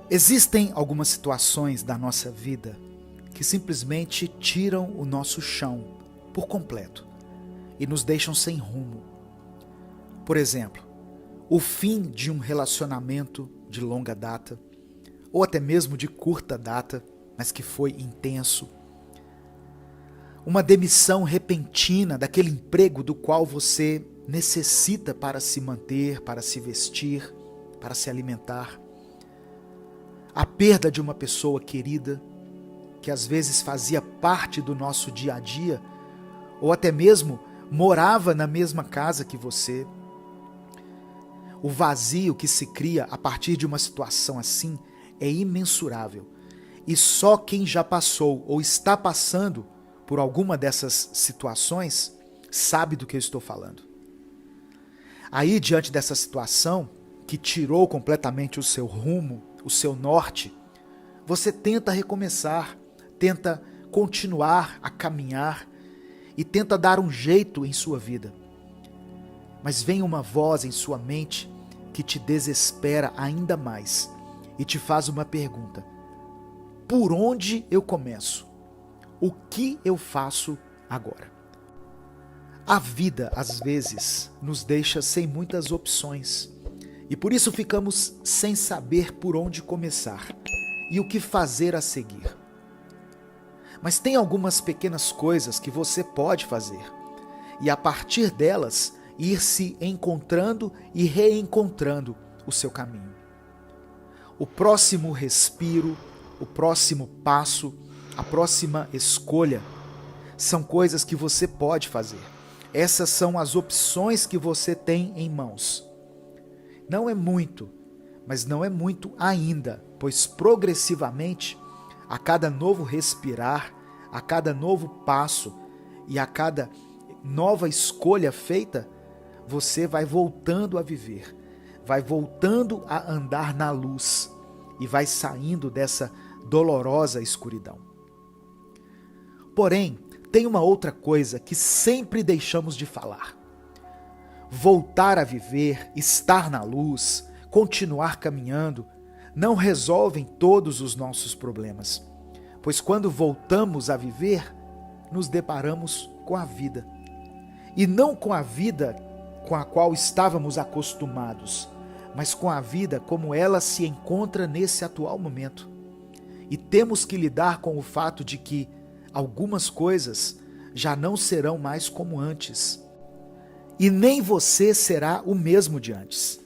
Existem algumas situações da nossa vida que simplesmente tiram o nosso chão por completo e nos deixam sem rumo. Por exemplo, o fim de um relacionamento de longa data, ou até mesmo de curta data, mas que foi intenso. Uma demissão repentina daquele emprego do qual você necessita para se manter, para se vestir, para se alimentar. A perda de uma pessoa querida, que às vezes fazia parte do nosso dia a dia, ou até mesmo morava na mesma casa que você. O vazio que se cria a partir de uma situação assim é imensurável. E só quem já passou ou está passando por alguma dessas situações sabe do que eu estou falando. Aí, diante dessa situação, que tirou completamente o seu rumo, o seu norte, você tenta recomeçar, tenta continuar a caminhar e tenta dar um jeito em sua vida. Mas vem uma voz em sua mente que te desespera ainda mais e te faz uma pergunta: por onde eu começo? O que eu faço agora? A vida, às vezes, nos deixa sem muitas opções e por isso ficamos sem saber por onde começar e o que fazer a seguir. Mas tem algumas pequenas coisas que você pode fazer e, a partir delas, ir se encontrando e reencontrando o seu caminho. O próximo respiro, o próximo passo, a próxima escolha são coisas que você pode fazer. Essas são as opções que você tem em mãos. Não é muito, mas não é muito ainda, pois progressivamente, a cada novo respirar, a cada novo passo e a cada nova escolha feita, você vai voltando a viver, vai voltando a andar na luz e vai saindo dessa dolorosa escuridão. Porém, tem uma outra coisa que sempre deixamos de falar. Voltar a viver, estar na luz, continuar caminhando, não resolvem todos os nossos problemas, pois quando voltamos a viver, nos deparamos com a vida. E não com a vida com a qual estávamos acostumados, mas com a vida como ela se encontra nesse atual momento. E temos que lidar com o fato de que algumas coisas já não serão mais como antes. E nem você será o mesmo de antes.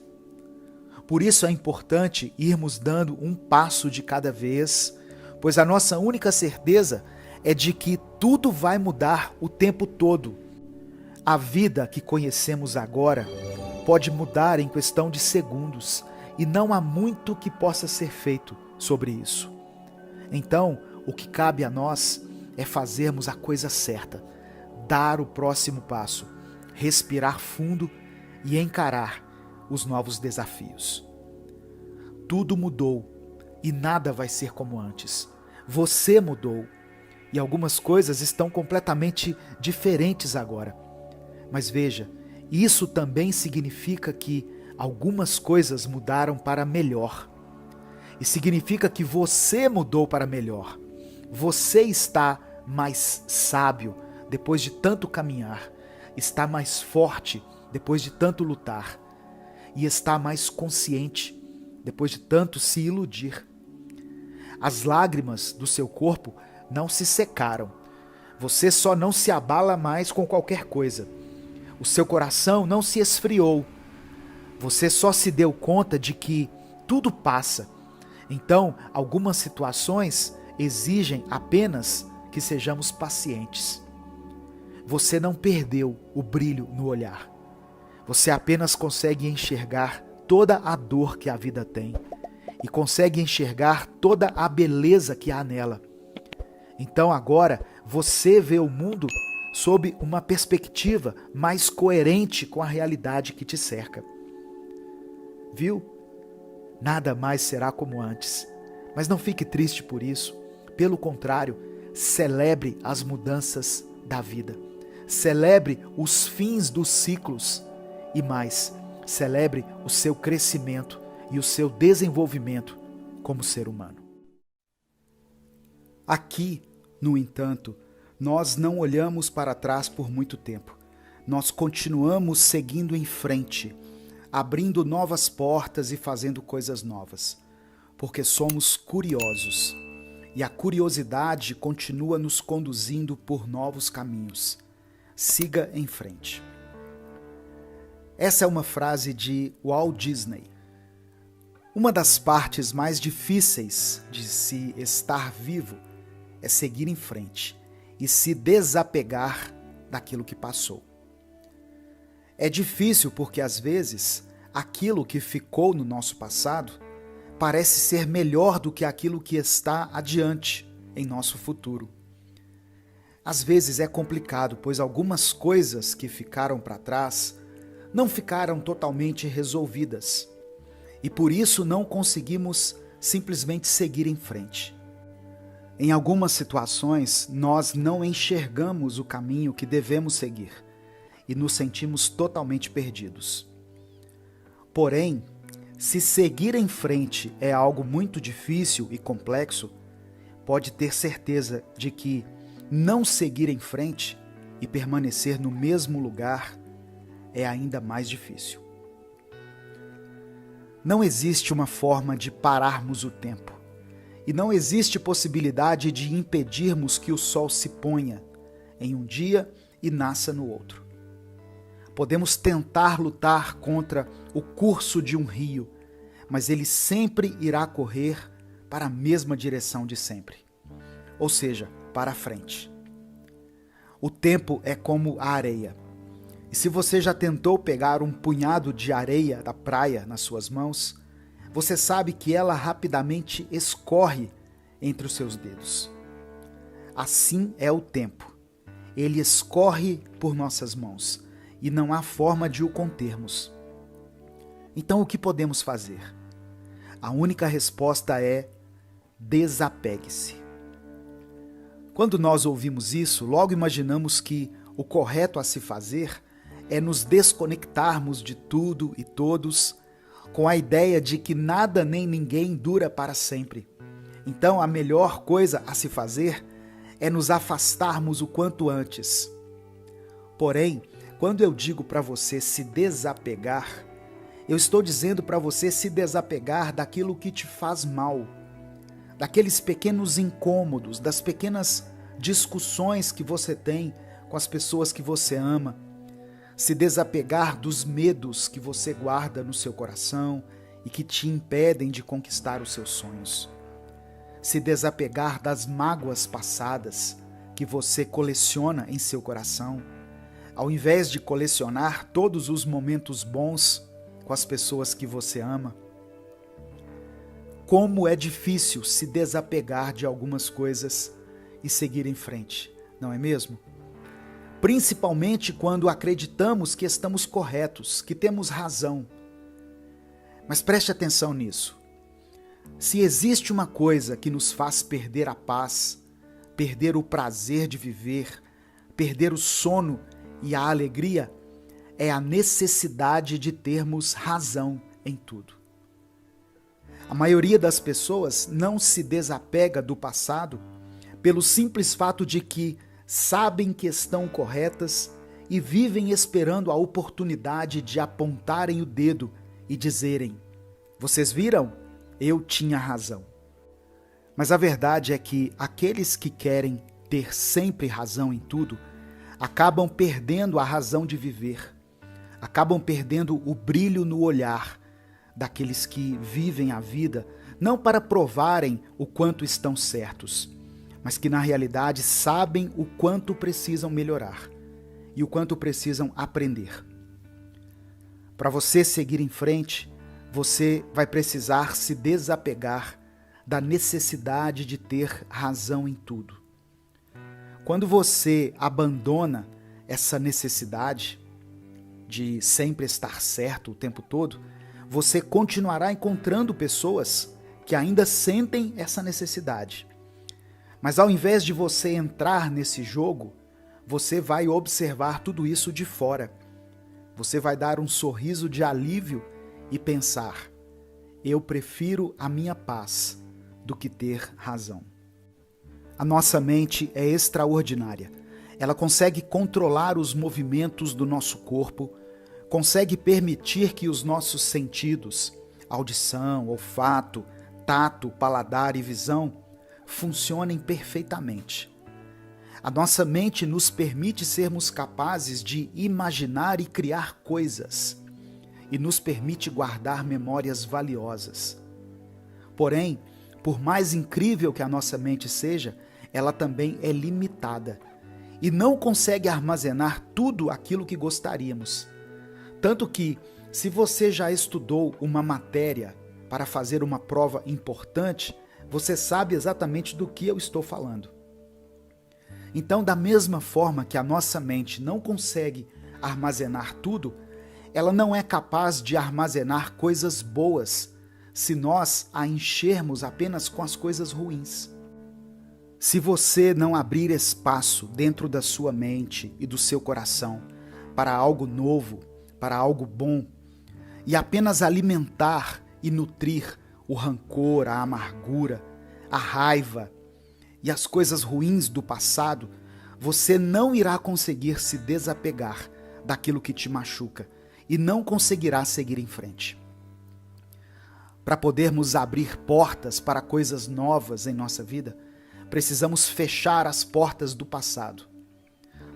Por isso é importante irmos dando um passo de cada vez, pois a nossa única certeza é de que tudo vai mudar o tempo todo. A vida que conhecemos agora pode mudar em questão de segundos e não há muito que possa ser feito sobre isso. Então, o que cabe a nós é fazermos a coisa certa, dar o próximo passo, respirar fundo e encarar os novos desafios. Tudo mudou e nada vai ser como antes. Você mudou e algumas coisas estão completamente diferentes agora. Mas veja, isso também significa que algumas coisas mudaram para melhor. E significa que você mudou para melhor. Você está mais sábio depois de tanto caminhar, está mais forte depois de tanto lutar e está mais consciente depois de tanto se iludir. As lágrimas do seu corpo não se secaram. Você só não se abala mais com qualquer coisa. O seu coração não se esfriou. Você só se deu conta de que tudo passa. Então, algumas situações exigem apenas que sejamos pacientes. Você não perdeu o brilho no olhar. Você apenas consegue enxergar toda a dor que a vida tem e consegue enxergar toda a beleza que há nela. Então agora você vê o mundo sob uma perspectiva mais coerente com a realidade que te cerca. Viu? Nada mais será como antes. Mas não fique triste por isso. Pelo contrário, celebre as mudanças da vida. Celebre os fins dos ciclos. E mais, celebre o seu crescimento e o seu desenvolvimento como ser humano. Aqui, no entanto, nós não olhamos para trás por muito tempo. Nós continuamos seguindo em frente, abrindo novas portas e fazendo coisas novas, porque somos curiosos. E a curiosidade continua nos conduzindo por novos caminhos. Siga em frente. Essa é uma frase de Walt Disney. Uma das partes mais difíceis de se estar vivo é seguir em frente e se desapegar daquilo que passou. É difícil porque, às vezes, aquilo que ficou no nosso passado parece ser melhor do que aquilo que está adiante em nosso futuro. Às vezes é complicado, pois algumas coisas que ficaram para trás não ficaram totalmente resolvidas e por isso não conseguimos simplesmente seguir em frente. Em algumas situações, nós não enxergamos o caminho que devemos seguir e nos sentimos totalmente perdidos. Porém, se seguir em frente é algo muito difícil e complexo, pode ter certeza de que não seguir em frente e permanecer no mesmo lugar é ainda mais difícil. Não existe uma forma de pararmos o tempo. E não existe possibilidade de impedirmos que o sol se ponha em um dia e nasça no outro. Podemos tentar lutar contra o curso de um rio, mas ele sempre irá correr para a mesma direção de sempre, ou seja, para a frente. O tempo é como a areia. E se você já tentou pegar um punhado de areia da praia nas suas mãos, você sabe que ela rapidamente escorre entre os seus dedos. Assim é o tempo. Ele escorre por nossas mãos e não há forma de o contermos. Então o que podemos fazer? A única resposta é: desapegue-se. Quando nós ouvimos isso, logo imaginamos que o correto a se fazer é nos desconectarmos de tudo e todos, com a ideia de que nada nem ninguém dura para sempre. Então a melhor coisa a se fazer é nos afastarmos o quanto antes. Porém, quando eu digo para você se desapegar, eu estou dizendo para você se desapegar daquilo que te faz mal, daqueles pequenos incômodos, das pequenas discussões que você tem com as pessoas que você ama, se desapegar dos medos que você guarda no seu coração e que te impedem de conquistar os seus sonhos, se desapegar das mágoas passadas que você coleciona em seu coração, ao invés de colecionar todos os momentos bons com as pessoas que você ama. Como é difícil se desapegar de algumas coisas e seguir em frente, não é mesmo? Principalmente quando acreditamos que estamos corretos, que temos razão. Mas preste atenção nisso. Se existe uma coisa que nos faz perder a paz, perder o prazer de viver, perder o sono e a alegria, é a necessidade de termos razão em tudo. A maioria das pessoas não se desapega do passado pelo simples fato de que sabem que estão corretas e vivem esperando a oportunidade de apontarem o dedo e dizerem: vocês viram? Eu tinha razão. Mas a verdade é que aqueles que querem ter sempre razão em tudo, acabam perdendo a razão de viver, acabam perdendo o brilho no olhar daqueles que vivem a vida não para provarem o quanto estão certos, mas que na realidade sabem o quanto precisam melhorar e o quanto precisam aprender. Para você seguir em frente, você vai precisar se desapegar da necessidade de ter razão em tudo. Quando você abandona essa necessidade de sempre estar certo o tempo todo, você continuará encontrando pessoas que ainda sentem essa necessidade. Mas ao invés de você entrar nesse jogo, você vai observar tudo isso de fora. Você vai dar um sorriso de alívio e pensar: eu prefiro a minha paz do que ter razão. A nossa mente é extraordinária. Ela consegue controlar os movimentos do nosso corpo, consegue permitir que os nossos sentidos, audição, olfato, tato, paladar e visão, funcionem perfeitamente. A nossa mente nos permite sermos capazes de imaginar e criar coisas, e nos permite guardar memórias valiosas. Porém, por mais incrível que a nossa mente seja, ela também é limitada e não consegue armazenar tudo aquilo que gostaríamos. Tanto que, se você já estudou uma matéria para fazer uma prova importante, você sabe exatamente do que eu estou falando. Então, da mesma forma que a nossa mente não consegue armazenar tudo, ela não é capaz de armazenar coisas boas se nós a enchermos apenas com as coisas ruins. Se você não abrir espaço dentro da sua mente e do seu coração para algo novo, para algo bom, e apenas alimentar e nutrir o rancor, a amargura, a raiva e as coisas ruins do passado, você não irá conseguir se desapegar daquilo que te machuca e não conseguirá seguir em frente. Para podermos abrir portas para coisas novas em nossa vida, precisamos fechar as portas do passado.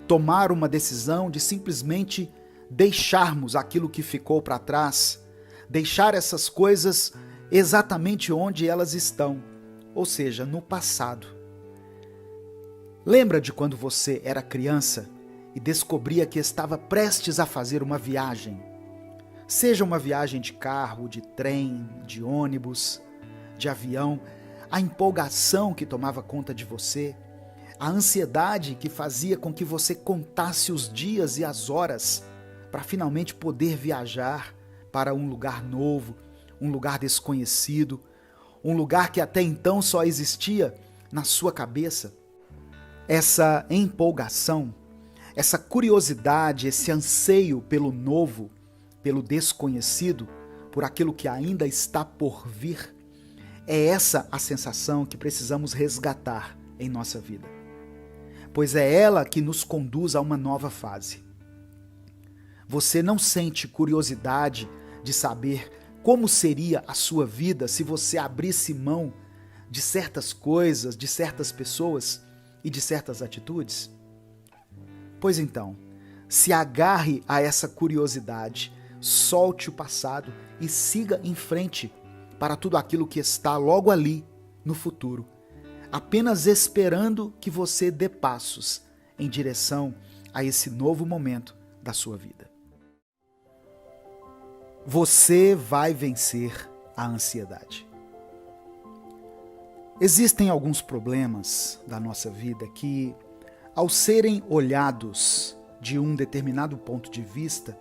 Tomar uma decisão de simplesmente deixarmos aquilo que ficou para trás, deixar essas coisas exatamente onde elas estão, ou seja, no passado. Lembra de quando você era criança e descobria que estava prestes a fazer uma viagem? Seja uma viagem de carro, de trem, de ônibus, de avião, a empolgação que tomava conta de você, a ansiedade que fazia com que você contasse os dias e as horas para finalmente poder viajar para um lugar novo, um lugar desconhecido, um lugar que até então só existia na sua cabeça. Essa empolgação, essa curiosidade, esse anseio pelo novo, pelo desconhecido, por aquilo que ainda está por vir, é essa a sensação que precisamos resgatar em nossa vida, pois é ela que nos conduz a uma nova fase. Você não sente curiosidade de saber como seria a sua vida se você abrisse mão de certas coisas, de certas pessoas e de certas atitudes? Pois então, se agarre a essa curiosidade, solte o passado e siga em frente para tudo aquilo que está logo ali no futuro, apenas esperando que você dê passos em direção a esse novo momento da sua vida. Você vai vencer a ansiedade. Existem alguns problemas da nossa vida que, ao serem olhados de um determinado ponto de vista,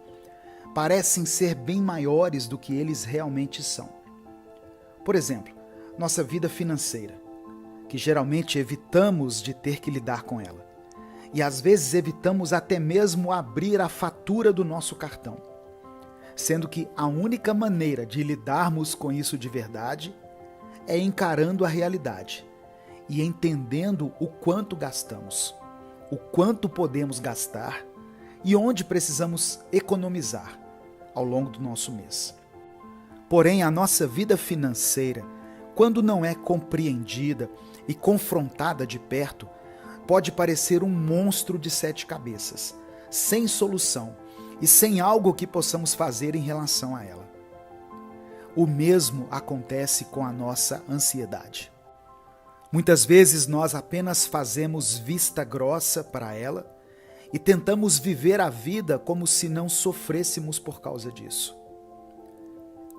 parecem ser bem maiores do que eles realmente são. Por exemplo, nossa vida financeira, que geralmente evitamos de ter que lidar com ela. E às vezes evitamos até mesmo abrir a fatura do nosso cartão, sendo que a única maneira de lidarmos com isso de verdade é encarando a realidade e entendendo o quanto gastamos, o quanto podemos gastar e onde precisamos economizar ao longo do nosso mês. Porém, a nossa vida financeira, quando não é compreendida e confrontada de perto, pode parecer um monstro de 7 cabeças, sem solução e sem algo que possamos fazer em relação a ela. O mesmo acontece com a nossa ansiedade. Muitas vezes nós apenas fazemos vista grossa para ela e tentamos viver a vida como se não sofrêssemos por causa disso.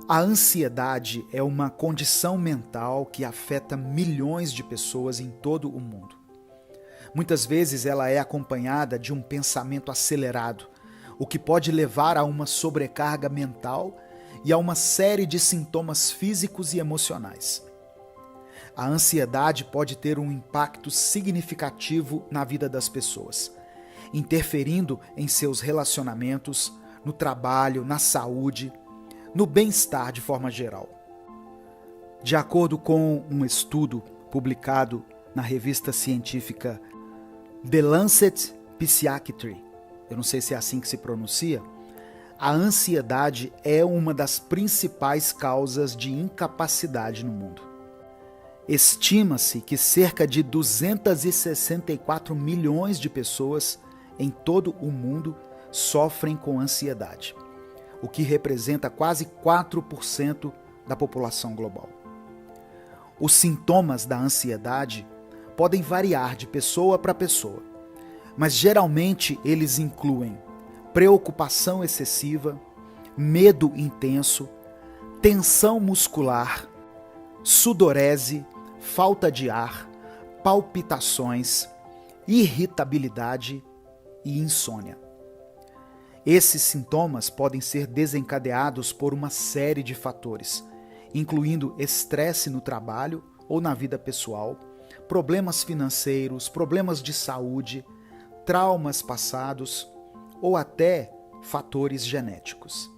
A ansiedade é uma condição mental que afeta milhões de pessoas em todo o mundo. Muitas vezes ela é acompanhada de um pensamento acelerado, o que pode levar a uma sobrecarga mental e a uma série de sintomas físicos e emocionais. A ansiedade pode ter um impacto significativo na vida das pessoas, interferindo em seus relacionamentos, no trabalho, na saúde, no bem-estar de forma geral. De acordo com um estudo publicado na revista científica The Lancet Psychiatry, eu não sei se é assim que se pronuncia, a ansiedade é uma das principais causas de incapacidade no mundo. Estima-se que cerca de 264 milhões de pessoas em todo o mundo sofrem com ansiedade, o que representa quase 4% da população global. Os sintomas da ansiedade podem variar de pessoa para pessoa, mas geralmente eles incluem preocupação excessiva, medo intenso, tensão muscular, sudorese, falta de ar, palpitações, irritabilidade e insônia. Esses sintomas podem ser desencadeados por uma série de fatores, incluindo estresse no trabalho ou na vida pessoal, problemas financeiros, problemas de saúde, traumas passados ou até fatores genéticos.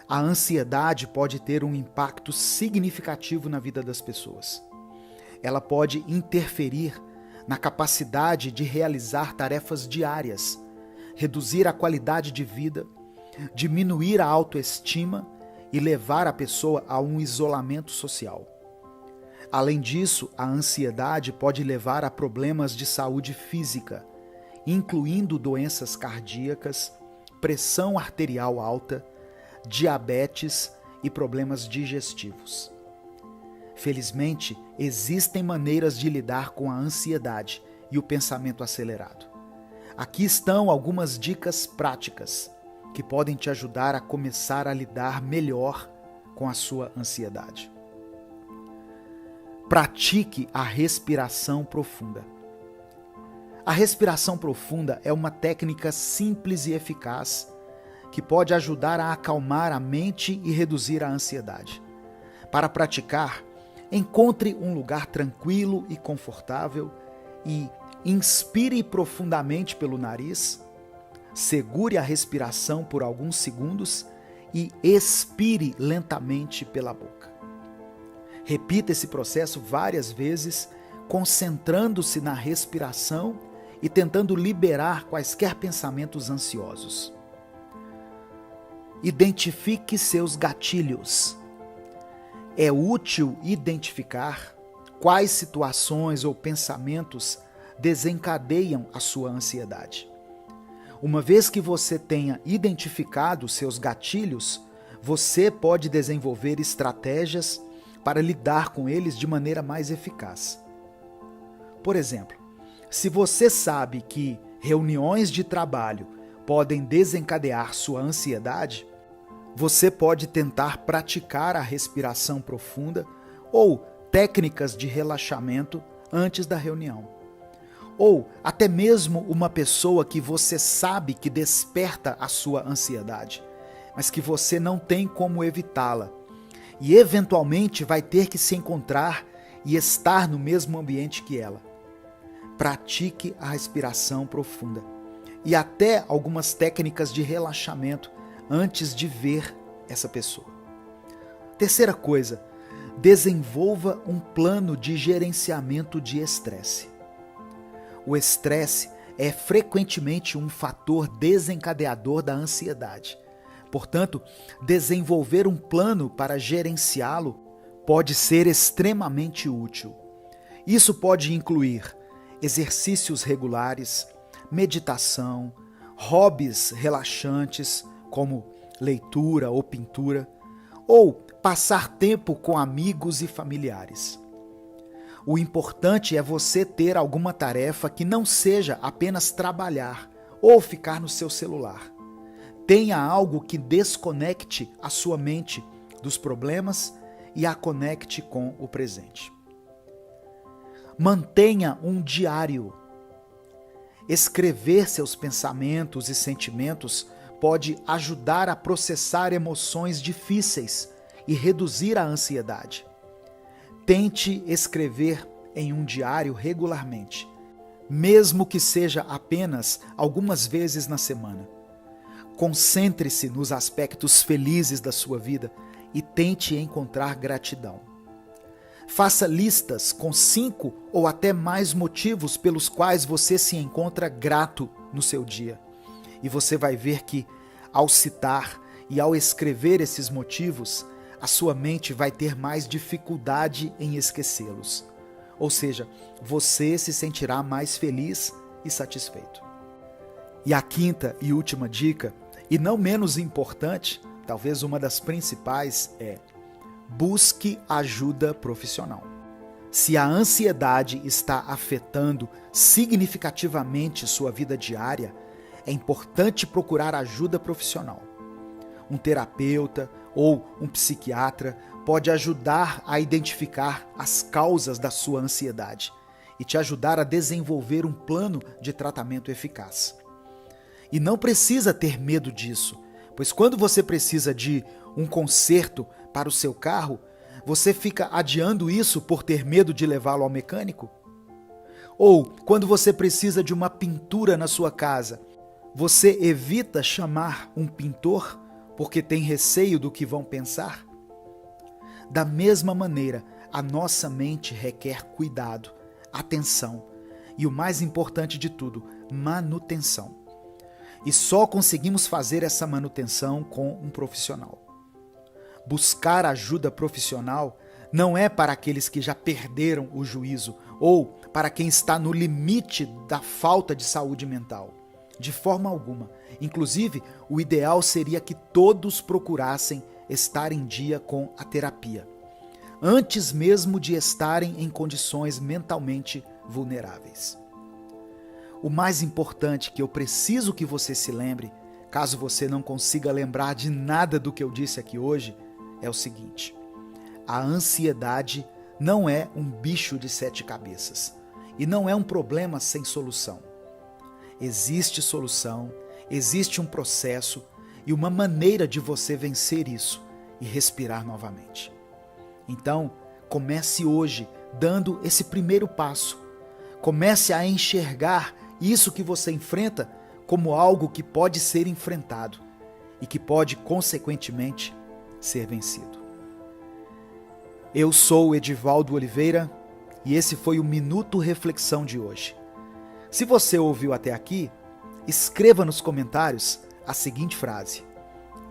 A ansiedade pode ter um impacto significativo na vida das pessoas. Ela pode interferir na capacidade de realizar tarefas diárias, reduzir a qualidade de vida, diminuir a autoestima e levar a pessoa a um isolamento social. Além disso, a ansiedade pode levar a problemas de saúde física, incluindo doenças cardíacas, pressão arterial alta, diabetes e problemas digestivos. Felizmente, existem maneiras de lidar com a ansiedade e o pensamento acelerado. Aqui estão algumas dicas práticas que podem te ajudar a começar a lidar melhor com a sua ansiedade. Pratique a respiração profunda. A respiração profunda é uma técnica simples e eficaz que pode ajudar a acalmar a mente e reduzir a ansiedade. Para praticar, encontre um lugar tranquilo e confortável e inspire profundamente pelo nariz, segure a respiração por alguns segundos e expire lentamente pela boca. Repita esse processo várias vezes, concentrando-se na respiração e tentando liberar quaisquer pensamentos ansiosos. Identifique seus gatilhos. É útil identificar quais situações ou pensamentos desencadeiam a sua ansiedade. Uma vez que você tenha identificado seus gatilhos, você pode desenvolver estratégias para lidar com eles de maneira mais eficaz. Por exemplo, se você sabe que reuniões de trabalho podem desencadear sua ansiedade, você pode tentar praticar a respiração profunda ou técnicas de relaxamento antes da reunião. Ou até mesmo uma pessoa que você sabe que desperta a sua ansiedade, mas que você não tem como evitá-la. E eventualmente vai ter que se encontrar e estar no mesmo ambiente que ela. Pratique a respiração profunda e até algumas técnicas de relaxamento antes de ver essa pessoa. Terceira coisa, desenvolva um plano de gerenciamento de estresse. O estresse é frequentemente um fator desencadeador da ansiedade. Portanto, desenvolver um plano para gerenciá-lo pode ser extremamente útil. Isso pode incluir exercícios regulares, meditação, hobbies relaxantes, como leitura ou pintura, ou passar tempo com amigos e familiares. O importante é você ter alguma tarefa que não seja apenas trabalhar ou ficar no seu celular. Tenha algo que desconecte a sua mente dos problemas e a conecte com o presente. Mantenha um diário. Escrever seus pensamentos e sentimentos pode ajudar a processar emoções difíceis e reduzir a ansiedade. Tente escrever em um diário regularmente, mesmo que seja apenas algumas vezes na semana. Concentre-se nos aspectos felizes da sua vida e tente encontrar gratidão. Faça listas com 5 ou até mais motivos pelos quais você se encontra grato no seu dia. E você vai ver que, ao citar e ao escrever esses motivos, a sua mente vai ter mais dificuldade em esquecê-los. Ou seja, você se sentirá mais feliz e satisfeito. E a quinta e última dica, e não menos importante, talvez uma das principais, é: busque ajuda profissional. Se a ansiedade está afetando significativamente sua vida diária, é importante procurar ajuda profissional. Um terapeuta ou um psiquiatra pode ajudar a identificar as causas da sua ansiedade e te ajudar a desenvolver um plano de tratamento eficaz. E não precisa ter medo disso, pois quando você precisa de um conserto para o seu carro, você fica adiando isso por ter medo de levá-lo ao mecânico? Ou quando você precisa de uma pintura na sua casa, você evita chamar um pintor porque tem receio do que vão pensar? Da mesma maneira, a nossa mente requer cuidado, atenção e, o mais importante de tudo, manutenção. E só conseguimos fazer essa manutenção com um profissional. Buscar ajuda profissional não é para aqueles que já perderam o juízo ou para quem está no limite da falta de saúde mental. De forma alguma. Inclusive, o ideal seria que todos procurassem estar em dia com a terapia, antes mesmo de estarem em condições mentalmente vulneráveis. O mais importante que eu preciso que você se lembre, caso você não consiga lembrar de nada do que eu disse aqui hoje, é o seguinte: a ansiedade não é um bicho de 7 cabeças e não é um problema sem solução. Existe solução, existe um processo e uma maneira de você vencer isso e respirar novamente. Então, comece hoje dando esse primeiro passo. Comece a enxergar isso que você enfrenta como algo que pode ser enfrentado e que pode, consequentemente, ser vencido. Eu sou Edivaldo Oliveira e esse foi o Minuto Reflexão de hoje. Se você ouviu até aqui, escreva nos comentários a seguinte frase: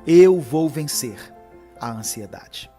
eu vou vencer a ansiedade.